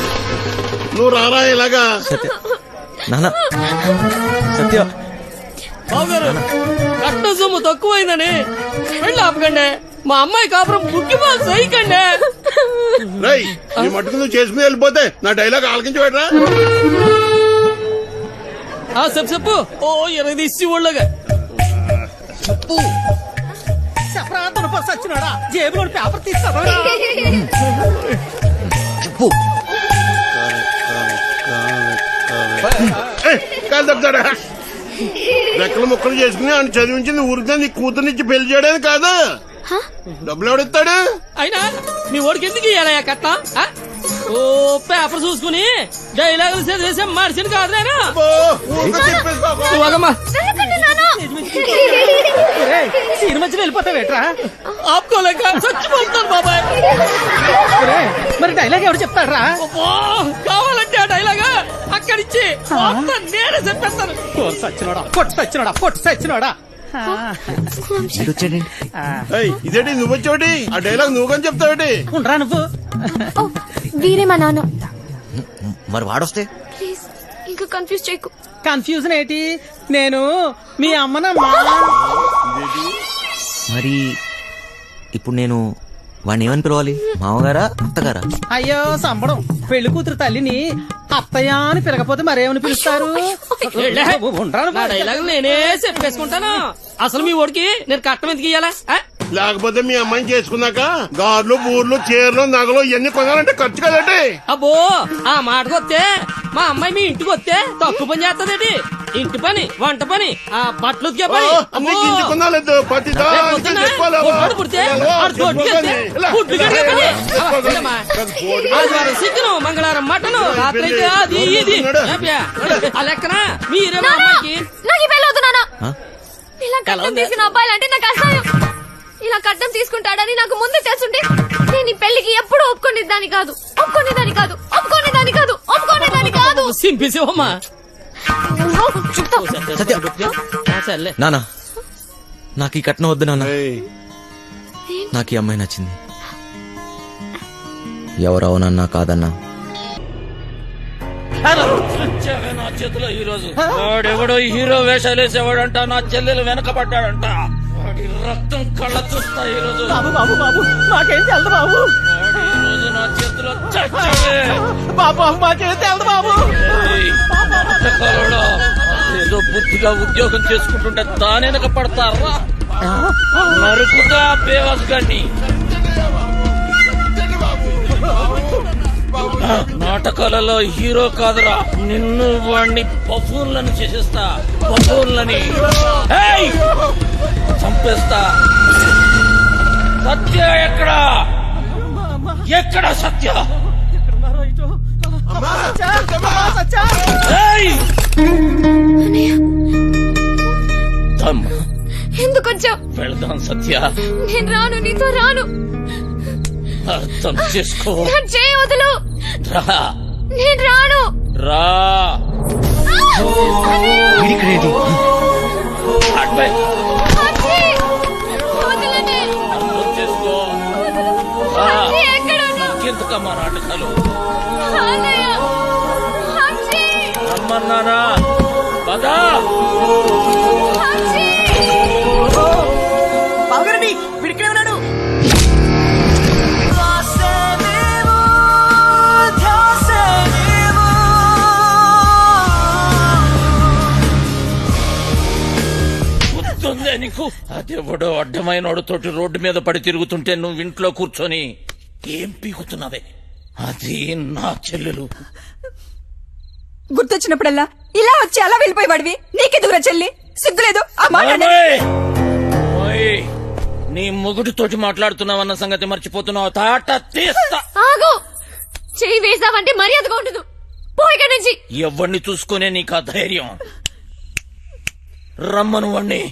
నువ్వు రారా ఇలాగా.
నానా సత్య
కట్ట సొమ్ము తక్కువైందని వెళ్ళి ఆపకండి. మా అమ్మాయి కాపురం బుక్కిబాల్ సైకండి.
రై నీ మట్టుకు నువ్వు చేసుకుని వెళ్ళిపోతే నా డైలాగ్ ఆలకించి పెట్టరా.
చెప్పు. ఓ 20 తీసి ఒళ్ళగా
చెప్పు. చెప్పరా తనపో సచ్చినాడా? జేబులో పేపర్ తీస్తాడా?
చెప్పు.
కాదు తప్పుతాడా? రెక్కలు ముక్కలు చేసుకుని ఆయన చదివించింది ఊరికే నీ కూతురునిచ్చి పెళ్లి చేయడానికి కాదు. డబ్బులు ఎవడిస్తాడు?
అయినా నీ ఓడికి ఎందుకు ఇయ్యాలయ్యా కట్నం? ఓ పేపర్ చూసుకుని డైలాగులు చదివేసే మనిషిని కాదు నేను.
సినిమా వెళ్ళిపోతావేట్రా?
ఆపుకోలేక చచ్చిపోతాను బాబాయ్.
మరి డైలాగ్ ఎవరు చెప్తాడ్రా?
కావాలంటే ఆ డైలాగ్ అక్కడిచ్చి నేనే చెప్పేస్తాను.
పొట్టు సచ్చినోడా.
ఇదేంటి నువ్వు వచ్చేటి? ఆ డైలాగ్ నువ్వు కానీ చెప్తావేటి?
ఉండరా నువ్వు?
వీరే మా నాన్న.
మరి వాడొస్తే?
ప్లీజ్ ఇంకా కన్ఫ్యూజ్ చేయకు.
కన్ఫ్యూజన్ ఏంటి? నేను మీ అమ్మనమ్మా.
మరి ఇప్పుడు నేను వాడిని ఏమని పిలవాలి? మామగారా అత్తగారా?
అయ్యో సంబడం, పెళ్లి కూతురు తల్లిని అత్తయ్య అని పిలకపోతే మరేమని పిలుస్తారు?
నా డైలాగ్ నేనే చెప్పేసుకుంటాను. అసలు మీ ఓడికి నేను కట్టం ఎందుకు ఇయ్యాలా?
లేకపోతే మీ అమ్మాయిని చేసుకున్నాక గార్లు బూర్లు చీరలు నగలు ఇవన్నీ కొనాలంటే ఖర్చు కదండి.
అబ్బో ఆ మాటకు వస్తే మా అమ్మాయి మీ ఇంటికి వస్తే తక్కువ పని చేస్తదేటి? ఇంటి పని, వంట పని, ఆ బట్టలు ఉతికే పని. ఆదివారం చికెను, మంగళవారం మటను, రాత్రి అయితే అది ఇది. ఆ లెక్కన మీరే మా అమ్మాయికి.
నాకు ఈ పెళ్లి వద్దు నాన్న. ఇలా కట్నం తీసుకున్న అబ్బాయిలంటే నాకు అసహ్యం. ఇలా కట్నం తీసుకుంటాడని నాకు ముందు తెలుసుంటే నేను ఈ పెళ్లికి ఎప్పుడు ఒప్పుకునేదాన్ని కాదు.
సింపేసేవమ్మా.
నానా నాకు ఈ కట్నం వద్దు నాన్న. నాకు ఈ అమ్మాయి నచ్చింది. ఎవరవునన్నా కాదన్నా
నా చేతిలో ఈ రోజు వాడెవడో హీరో వేషాలు వేసేవాడంట. నా చెల్లెలు వెనకబడ్డాడంట. వాడి రక్తం కళ్ళ చూస్తా ఈ రోజు.
బాబు బాబు బాబు మాకేం తెలదు బాబు.
ఈ రోజు నా చేతిలో చచ్చాడే.
బాబు మాకేం తెలదు బాబు.
ఏదో బుద్ధిగా ఉద్యోగం చేసుకుంటుంటే దాని వెనక పడతారా? నరుకుతా బేవాస్ గాని. నాటకాలలో హీరో కాదురా, నిన్ను వాణ్ణి బఫూన్లను చేసేస్తా. బఫూన్లని చంపేస్తా. సత్య ఎక్కడా? ఎక్కడ సత్య?
ఎందుకు వచ్చావు?
వెళ్దాం సత్య.
నేను రాను, నీతో రాను.
అర్థం చేసుకో.
చేయి వదులు.
రా.
నేను రాను.
రా. అర్థం చేసుకో. ఇంకెందుకమ్మా నాటకాలు? రమ్మన్నానా? పదా.
బావగారండి వీడిక్కడే ఉన్నాడు.
ఎవడో అడ్డమైనోడుతోటి రోడ్డు మీద పడి తిరుగుతుంటే నువ్వు ఇంట్లో కూర్చొని ఏం పీకుతున్నావే? అది నా చెల్లెలు.
గుర్తొచ్చినప్పుడల్లా ఇలా వచ్చి అలా వెళ్ళిపోయేవాడివి. నీకే దూర చెల్లి, సిగ్గులేదు ఆ మాట?
ఓయ్, నీ మొగుడితోటి మాట్లాడుతున్నావన్న సంగతి మర్చిపోతున్నావు. తాట తీస్తా.
ఆగు, చెయ్యి వేసావంటే మర్యాదగా ఉండదు. పోయిక నుంచి.
ఎవరిని చూసుకునే నీకు ఆ ధైర్యం? రమ్మను వాణ్ణి.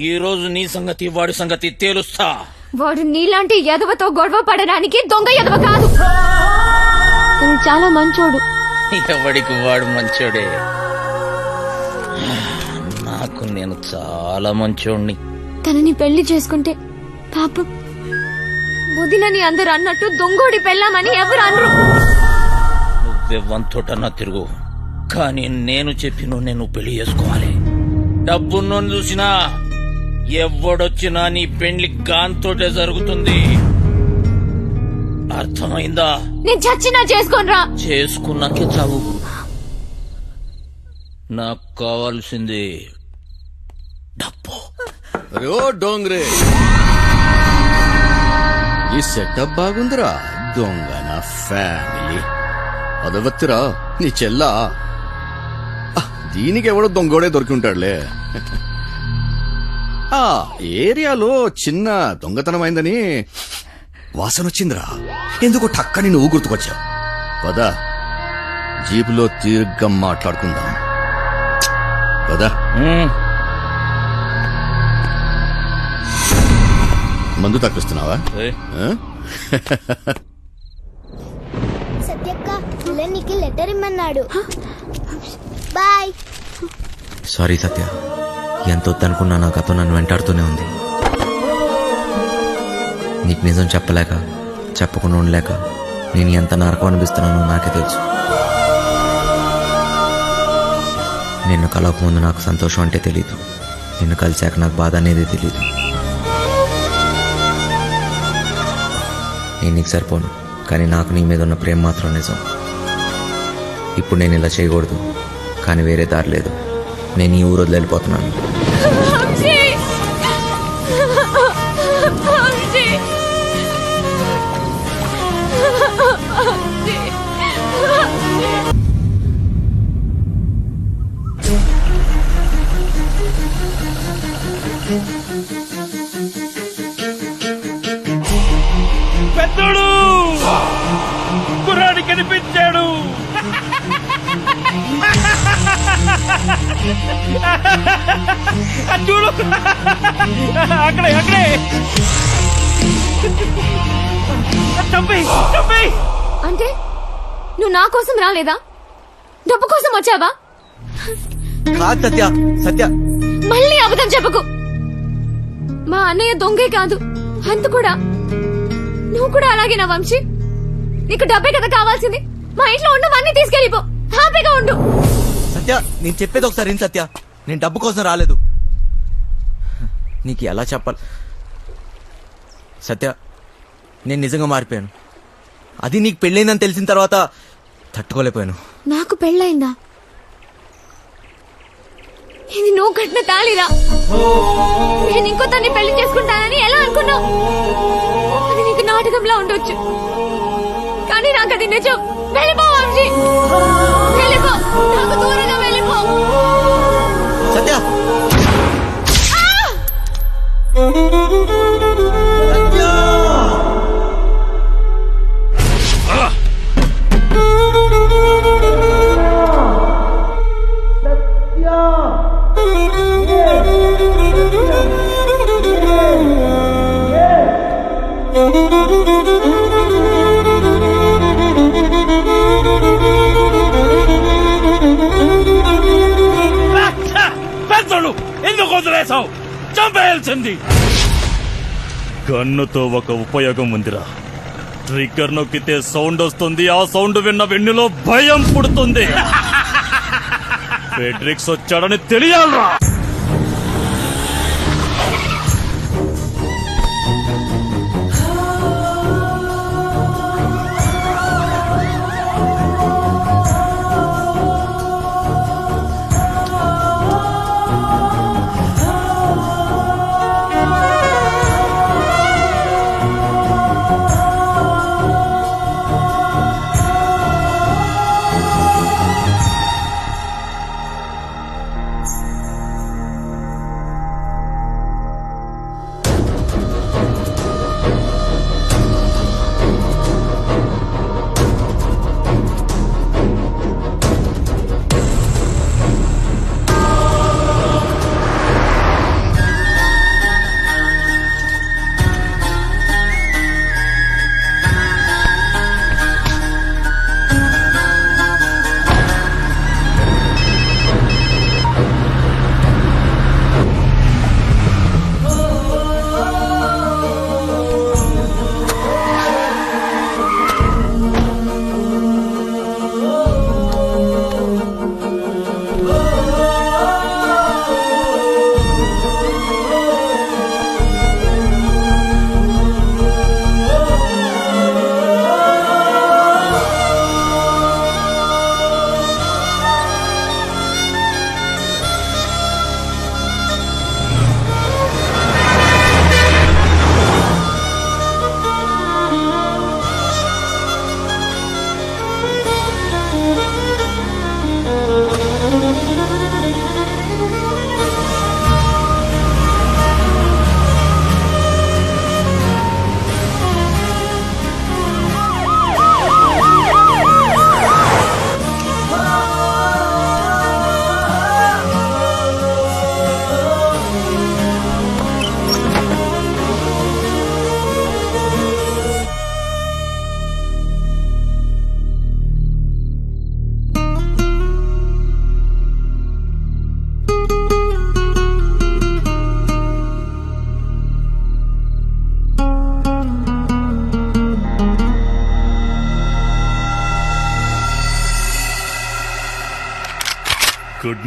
ఈ రోజు నీ సంగతి వాడి సంగతి తేలుస్తా.
వాడు నీలాంటి ఎదవతో గొడవ పడడానికి దొంగ ఎదవ కాదు. తను చాలా మంచోడు.
ఎవడికి వాడు మంచోడే. నాకు నేను చాలా మంచోడిని.
తనని పెళ్లి చేసుకుంటే పాపం వదినని అందరు అన్నట్టు దొంగోడి పెళ్ళామని ఎవరు అనరు.
నువ్వెవ్వంతోటన్నా తిరుగు, కానీ నేను చెప్పిన నేను పెళ్లి చేసుకోవాలి. డబ్బున్నోని చూసినా ఎవడొచ్చినా నీ పెళ్లి గాంతోటే జరుగుతుంది. అర్థమైందా?
నేను చచ్చినా చేసుకోనరా.
చేసుకున్నాకే చావు. నాకు కావాల్సింది డబ్బు.
అరే ఓ డోంగ్రే, ఈ సెటప్ బాగుందిరా. దొంగ నా ఫ్యామిలీ అదవత్తిరా నీ చెల్లా. దీనికి ఎవడో దొంగోడే దొరికి ఉంటాడులే. ఆ ఏరియాలో చిన్న దొంగతనమైందని వాసన వచ్చిందిరా. ఎందుకు టక్కని నువ్వు గుర్తుకొచ్చావు. పదా జీపులో తీర్ఘం మాట్లాడుకుందాం. పదా. మందు తప్పిస్తున్నావా?
సత్యక్క నీకు లెటర్ ఇమ్మన్నాడు. బాయ్.
సారీ సత్య, ఎంత వద్దనుకున్నా నా గతం నన్ను వెంటాడుతూనే ఉంది. నీకు నిజం చెప్పలేక, చెప్పకుండా ఉండలేక నేను ఎంత నరకం అనిపిస్తున్నానో నాకే తెలుసు. నిన్ను కలవకముందు నాకు సంతోషం అంటే తెలీదు, నిన్ను కలిశాక నాకు బాధ అనేది తెలీదు. నేను నీకు సరిపోను, కానీ నాకు నీ మీద ఉన్న ప్రేమ మాత్రం నిజం. ఇప్పుడు నేను ఇలా చేయకూడదు, కానీ వేరే దారి లేదు. నేను ఈ ఊరు వదిలి వెళ్ళిపోతున్నాను.
పెద్దోడు కుర్రాడి కనిపించాడు. చూడు, అక్కడే అక్కడే.
అంటే నువ్వు నా కోసం రాలేదా? డబ్బు కోసం వచ్చావా?
కాదు సత్య, సత్య
మళ్ళీ అబద్ధం చెప్పకు. మా అన్నయ్య దొంగే కాదు, అంత కూడా. నువ్వు కూడా అలాగే నా వంశీ. నీకు డబ్బే కదా కావాల్సింది. మా ఇంట్లో ఉన్నవన్నీ తీసుకెళ్ళిపో, హ్యాపీగా ఉండు.
సత్య, నేను చెప్పేది ఒకసారి ఏం సత్య, నేను డబ్బు కోసం రాలేదు.
నీకు ఎలా చెప్పాలి సత్య, నేను నిజంగా మారిపోయాను. అది నీకు పెళ్ళైందని తెలిసిన తర్వాత తట్టుకోలేకపోయాను.
నాకు పెళ్ళైందా? ఇది నువ్వు కట్టిన తాళిరా. నేను ఇంకో తన్ని పెళ్లి చేసుకుంటానని ఎలా అనుకున్నావు? అది నీకు నాటకంలా ఉండొచ్చు, కానీ నాకు అది నిజం. వెళ్ళిపో వంశీ, వెళ్ళిపో, నాకు దూరంగా వెళ్ళిపో.
సత్య,
పెద్దలు ఎందుకు వదిలేసావు? చంపేయాల్సింది. గన్నుతో ఒక ఉపయోగం ఉందిరా. ట్రిగ్గర్ నొక్కితే సౌండ్ వస్తుంది. ఆ సౌండ్ విన్న వెన్నులో భయం పుడుతుంది. ఫెడ్రిక్స్ వచ్చాడని తెలియాలరా.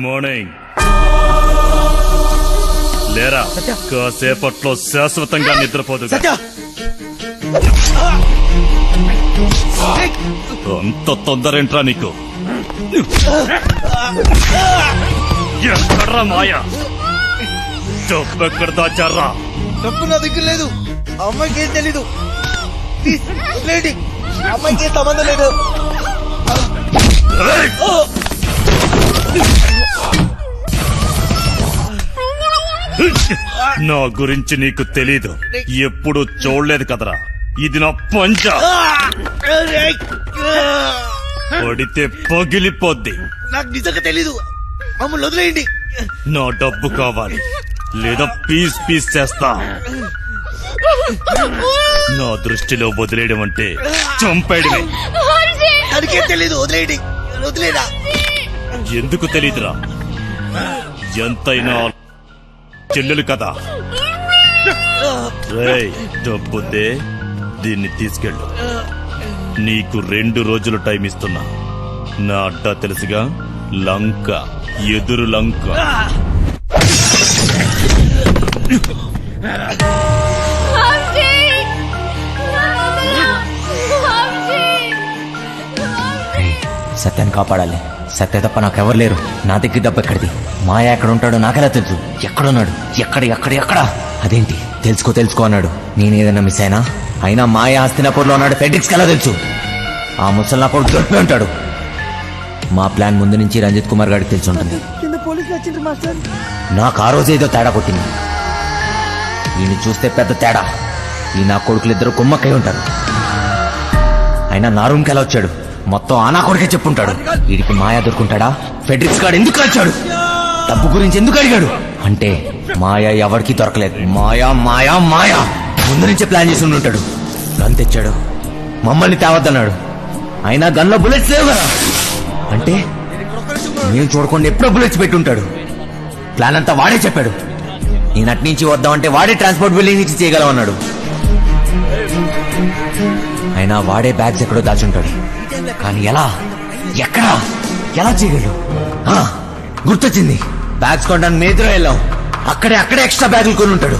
మార్నింగ్. లేరా, కాసేపట్లో శాశ్వతంగా నిద్రపోదు. అంత తొందరేంట్రా నీకు? ఎక్కడ్రా మాయా? డబ్బెక్కడ దాచారా?
డబ్బు నా దగ్గర లేదు. అమ్మాయికి ఏం తెలీదు. అమ్మాయికి ఏం సంబంధం లేదు.
నా గురించి నీకు తెలీదు. ఎప్పుడు చూడలేదు కదరా. ఇది నా పంచ. పడితే పగిలిపోద్ది.
నాకు నిజంగా తెలీదు. మమ్మల్ని వదిలేయండి.
నా డబ్బు కావాలి, లేదా పీస్ పీస్ చేస్తా. నా దృష్టిలో వదిలేయడం అంటే చంపేయడమే.
దానికేం తెలీదు. వదిలేయండి. వదిలేదా?
ఎందుకు తెలీదురా? ఎంతైనా చెల్లెలు కదా. రేయ్, డబ్బుదే, దీన్ని తీసుకెళ్ళు. నీకు 2 రోజులు టైం ఇస్తున్నా. నా అడ్డా తెలుసుగా, లంక, ఎదురు లంక.
సత్యాన్ని కాపాడాలి. సత్య తప్ప నాకెవరు లేరు. నా దగ్గర డబ్బు ఎక్కడిది? మాయా ఎక్కడ ఉంటాడో నాకెలా తెలుసు? ఎక్కడున్నాడు? ఎక్కడ? అదేంటి తెలుసుకో అన్నాడు. నేనేదన్నా మిస్ అయినా మాయా హస్తినాపూర్లో ఉన్నాడు. ఫెడ్రిక్స్కి ఎలా తెలుసు? ఆ ముసలి నా కొడుకు దొరికిపోయి ఉంటాడు. మా ప్లాన్ ముందు నుంచి రంజిత్ కుమార్ గారికి తెలిసి ఉంటుంది. నాకు ఆ రోజు ఏదో తేడా కొట్టింది. ఈయన చూస్తే పెద్ద తేడా. ఈ నా కొడుకులు ఇద్దరు కుమ్మక్కై ఉంటారు. అయినా నా రూమ్కి ఎలా వచ్చాడు? మొత్తం ఆ నా కొడుకే చెప్పుంటాడు. వీడికి మాయా దొరుకుంటాడా? ఫెడ్రిక్స్ గాడు ఎందుకు వచ్చాడు? డబ్బు గురించి ఎందుకు అడిగాడు? అంటే మాయా ఎవరికి దొరకలేదు. మాయా ముందు నుంచే ప్లాన్ చేసి ఉంటాడు. గన్ తెచ్చాడు, మమ్మల్ని తేవద్దన్నాడు. అయినా గన్లో బుల్లెట్స్ లేవు కదా. అంటే మేము చూడకుండా ఎప్పుడో బుల్లెట్స్ పెట్టుంటాడు. ప్లాన్ అంతా వాడే చెప్పాడు. నేను అటు నుంచి వద్దామంటే వాడే ట్రాన్స్పోర్ట్ బిల్డింగ్ నుంచి చేయగలం అన్నాడు. అయినా వాడే బ్యాగ్స్ ఎక్కడో దాచుంటాడు. కానీ ఎలా చేయగలరు? గుర్తొచ్చింది. బ్యాగ్స్ కొనడానికి మేద్రో వెళ్ళాం. అక్కడే ఎక్స్ట్రా బ్యాగులు కొని ఉంటాడు.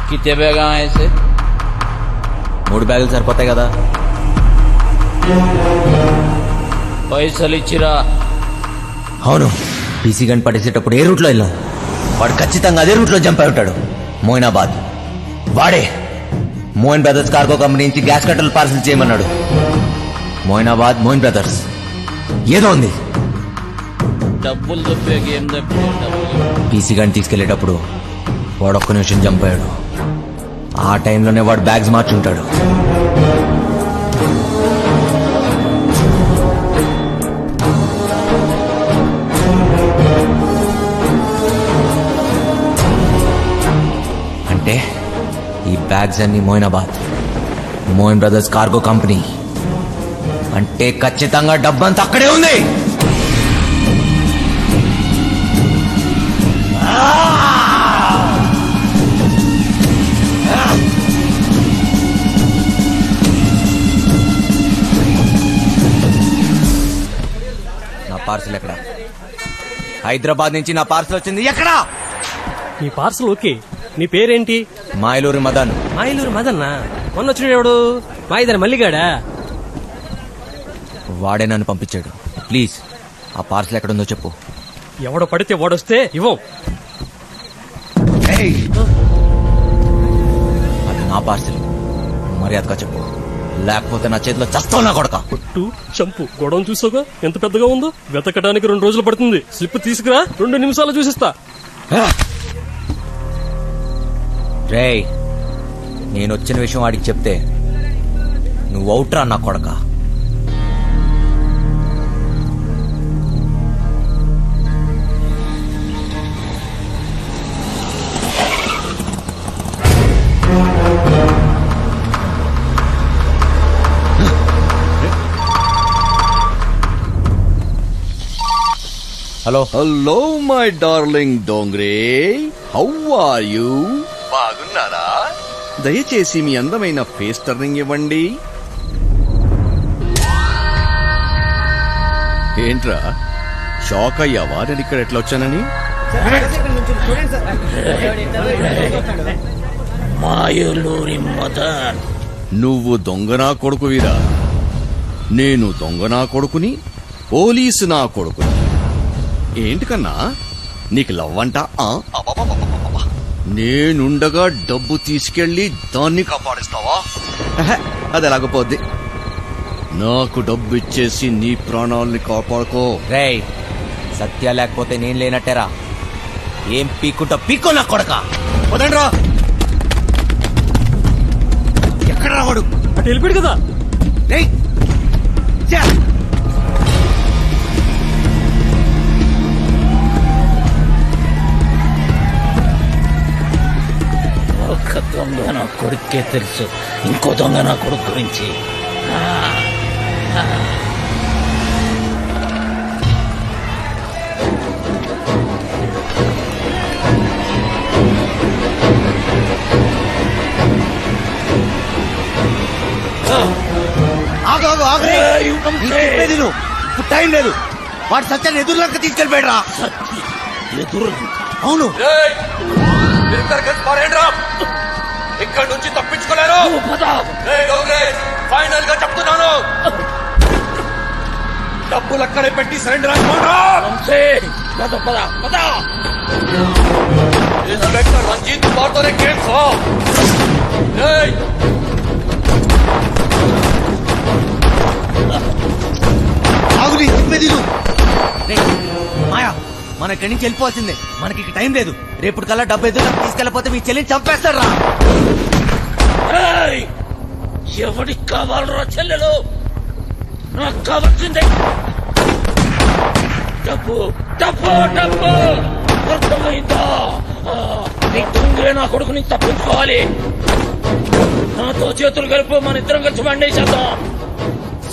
కితే బ్యాగా ఐసే?
3 బ్యాగులు సరిపోతాయి కదా.
పైసలు ఇచ్చిరా?
అవును. పీసీ గన్ పట్టేసేటప్పుడు ఏ రూట్లో వెళ్ళాం? వాడు ఖచ్చితంగా అదే రూట్లో జంప్ అయి ఉంటాడు. మోయినాబాద్. వాడే మోయిన్ బ్రదర్స్ కార్గో కంపెనీ నుంచి గ్యాస్ కట్టలు పార్సల్ చేయమన్నాడు. మోయినాబాద్, మోయిన్ బ్రదర్స్ ఏదో ఉంది.
డబ్బులు దొబ్బే గేమ్
పీసీ గన్ తీసుకెళ్లేటప్పుడు వాడు ఒక్క నిమిషం జంప్ అయ్యాడు. ఆ టైంలోనే వాడు బ్యాగ్స్ మార్చుంటాడు. అంటే ఈ బ్యాగ్స్ అన్ని Moinabad, Moin brothers cargo company. అంటే ఖచ్చితంగా డబ్బంతా అక్కడే ఉంది. నా పార్సల్ ఎక్కడ? హైదరాబాద్ నుంచి నా పార్సల్ వచ్చింది. ఎక్కడా?
నీ పార్సల్ ఓకే. నీ పేరేంటి?
మాయలూరు మదన్.
మాయలూరు మదన్నా? మొన్న వచ్చిన ఎవడు? మా ఇద్దరు మల్లిగాడా?
వాడే నన్ను పంపించాడు. ప్లీజ్ ఆ పార్సల్ ఎక్కడుందో చెప్పు.
ఎవడో పడితే వాడొస్తే ఇవ్వం.
అది నా పార్సల్, మర్యాదగా చెప్పు, లేకపోతే నా చేతిలో చస్తావు నా కొడక.
కొట్టు చంపు. గొడవ చూసాగా ఎంత పెద్దగా ఉందో. వెతకడానికి 2 రోజులు పడుతుంది. స్లిప్ తీసుకురా, 2 నిమిషాలు చూసిస్తా.
రేయ్, నేను వచ్చిన విషయం వాడికి చెప్తే నువ్వు అవుట్రా నా కొడక.
Hello my darling Dongre, how are you? బాగున్నారా? దయచేసి మీ అందమైన ఫేస్ టర్నింగ్ ఇవ్వండి. ఏంట్రా షాక్ అయ్యావా నేను ఇక్కడ ఎట్లా వచ్చానని?
మాయలూరి మదన్,
నువ్వు దొంగనా కొడుకువిరా. నేను దొంగనా కొడుకుని, పోలీసు నా కొడుకుని. ఏంటి కన్నా నీకు లవ్వంట? నేనుండగా డబ్బు తీసుకెళ్లి దాన్ని కాపాడిస్తావా? అది ఎలాగపోద్ది. నాకు డబ్బు ఇచ్చేసి నీ ప్రాణాల్ని కాపాడుకో.
రేయ్, సత్య లేకపోతే నేను లేనట్టేరా. ఏం పీక్కుంటా పీక్కో నా కొడక.
వదండ్రా. ఎక్కడ రావాడు?
అటు వెళ్ళిపోయాడు కదా.
రేయ్, ఛా!
ఒక దొంగ నా కొడుకే తెలుసు, ఇంకో దొంగ నా కొడుకు గురించి.
ఇప్పుడు టైం లేదు. వాడు సత్యాన్ని ఎదురులంక తీసుకెళ్ళిపోయాడురా.
ఎదురు?
అవును.
ఇక్కడ నుంచి తప్పించుకోలేరు. ఫైనల్ గా చెప్తున్నాను, డబ్బులు అక్కడే పెట్టి సరెండర్ ఇన్స్పెక్టర్ రంజిత్ కుమార్తోనే కేసు.
ఆగుని చెప్పేది. మాయా, మన ఇక్కడి నుంచి వెళ్ళిపోవాల్సిందే. మనకి ఇక టైం లేదు. రేపు కల్లా డబ్బు ఎదురు తీసుకెళ్ళిపోతే మీ చెల్లిని చంపేస్తాడు రా.
ఎవడికి కావాలరా చెల్లెలు? నాకు కావాల్సిందే డబ్బు, డబ్బు, డబ్బు. అర్థమైందా? నీ దొంగే నా కొడుకుని తప్పించుకోవాలి. నాతో చేతులు కలిపి మన ఇద్దరం కలిసి వండేసేద్దాం.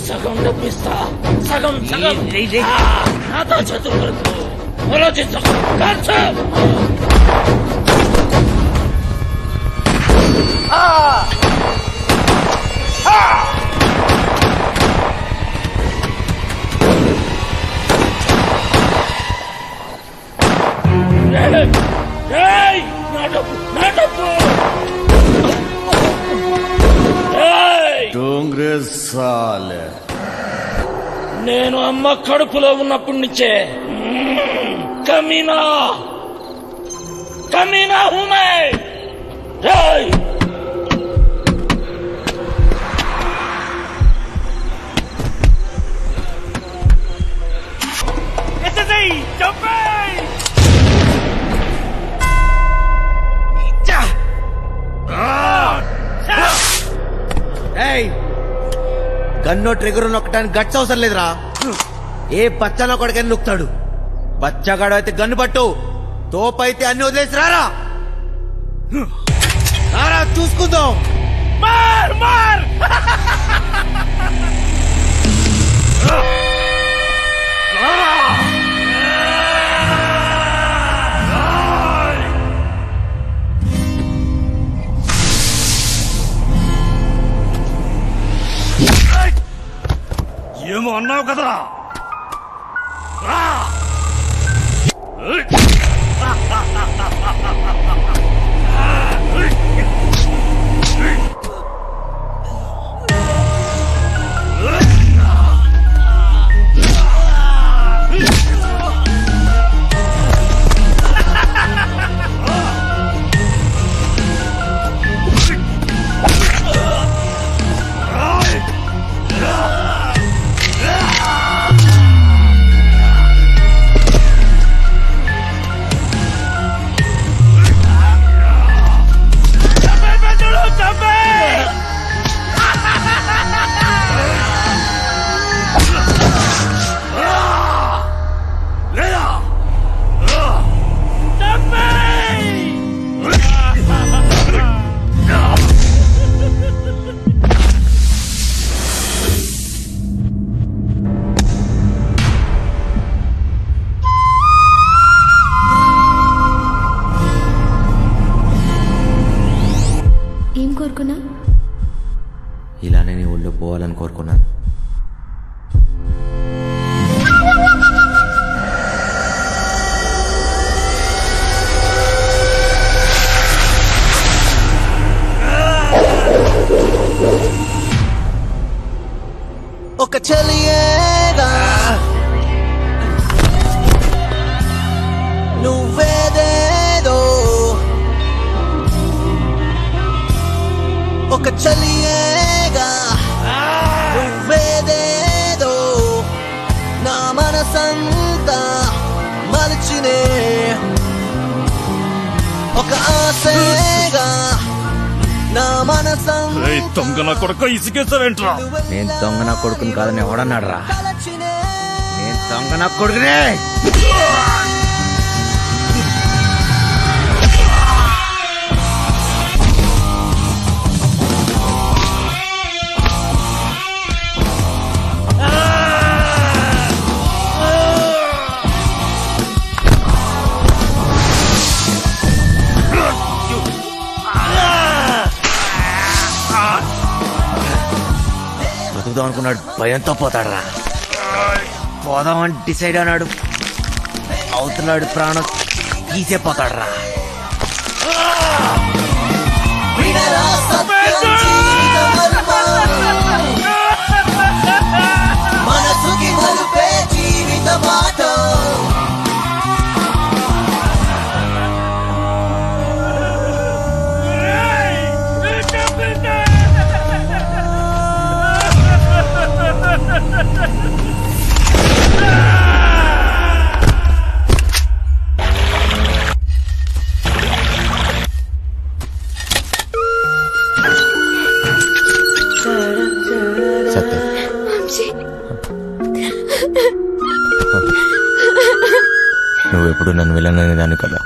సగం డబ్బిస్తా, సగం సగం. నాతో చేతులు కలుపు. ఆలోచించకు. నేను అమ్మ కడుపులో ఉన్నప్పటి నుంచే కమీనా కమీనా హూమే.
గన్నో ట్రిగర్ నొక్కడానికి గట్స్ అవసరం లేదురా. ఏ బచ్చలో కొడుకని నొక్కుతాడు. బచ్చగాడు అయితే గన్ను పట్టు, తోపైతే అన్ని వదిలేసి రారా. రారా చూసుకుందాం. మార్ మార్.
ఏమో అన్నావు కదరా.
ఇలానే నీ ఒళ్ళు పోవాలని కోరుకున్నాను.
ఒక చలియేగా నువ్వేదేదో నా మనసంతా మలిచినే ఒక ఆశగా నా మనసంతా
ఏయ్, దొంగ నా కొడుకు ఇసుకేసావేంట్రా?
నేను దొంగ నా కొడుకుని కాదని ఎవడన్నాడు రా? నేను దొంగ నా కొడుకునే. బతుకుదాం అనుకున్నాడు, భయంతో పోతాడు రా. పోదామని డిసైడ్ అన్నాడు, అవుతున్నాడు ప్రాణం తీసే పోతాడు రా.
మనసుకి నలుపే జీవిత మాట
సత్య, నువ్వెప్పుడు నన్ను విలననే దాన్ని కదా,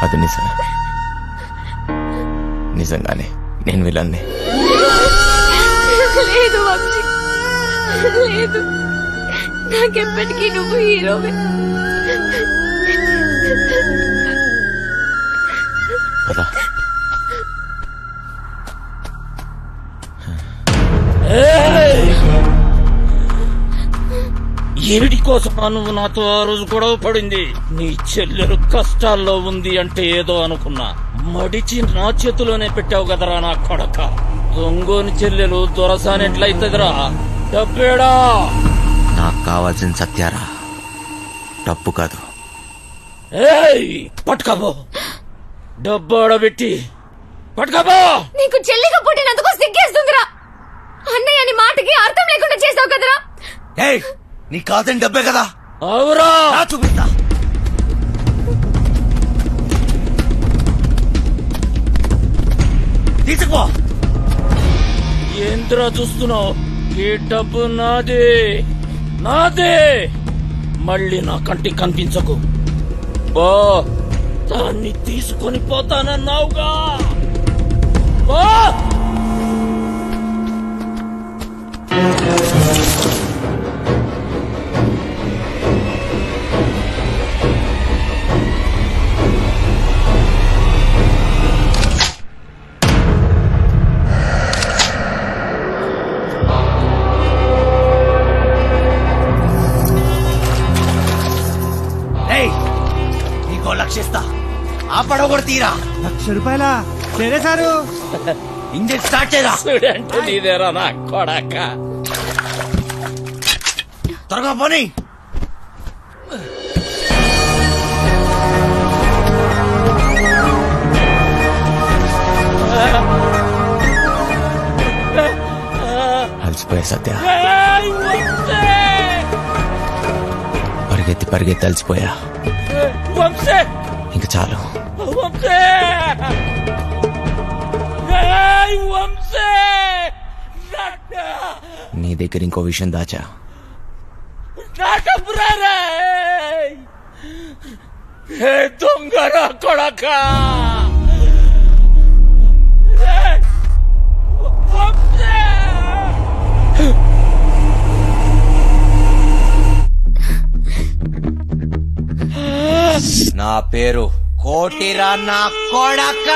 అది నిజమే. నిజంగానే నేను విలన్నే.
లేదు వంశీ, లేదు. నాకెప్పటికీ నువ్వు హీరోవే.
పదా.
ఏమిటి కోసం నువ్వు నాతో ఆ రోజు గొడవ పడింది? నీ చెల్లెలు కష్టాల్లో ఉంది అంటే ఏదో అనుకున్నా, మడిచి నా చేతిలోనే పెట్టావు కదరా నా కొడక. దొంగోని చెల్లెలు దొరసానెట్లయితదిరా? డబ్బేడా?
నాకు కావాల్సిన సత్యారా, డబ్బు కాదు.
ఏయ్, పట్టుకోబో. డబ్బు ఆడబెట్టి పట్టుకోబో.
నీకు చెల్లిగా పుట్టినందుకు సిగ్గేస్తుందిరా. అన్నయ్య మాటకి అర్థం లేకుండా చేసావు కదరా.
నీకు కాదని డబ్బే కదా.
అవురా,
చూపిస్తా.
తీసుకో. ఏంద్రా చూస్తున్నావు? ఈ డబ్బు నాదే, నాదే. మళ్ళీ నా కంటికి కనిపించకు. బా, దాన్ని తీసుకొని పోతానన్నావుగా. బా.
నీకో లక్షిస్తా, ఆ పడవ కూడా తీరా.
₹1,00,000 సరే సారు.
ఇంజిన్ స్టార్ట్ చేయరా.
అంటే నీదేరా నా కొడక.
త్వరగా పోనీ.
అలసిపోయా సత్య, పరిగెత్తి పరిగెత్తి అలసిపోయా. ఇంక చాలు. నీ దగ్గర ఇంకో విషయం దాచా.
దొంగ కొడక.
నా పేరు కోటిరా నా కొడక.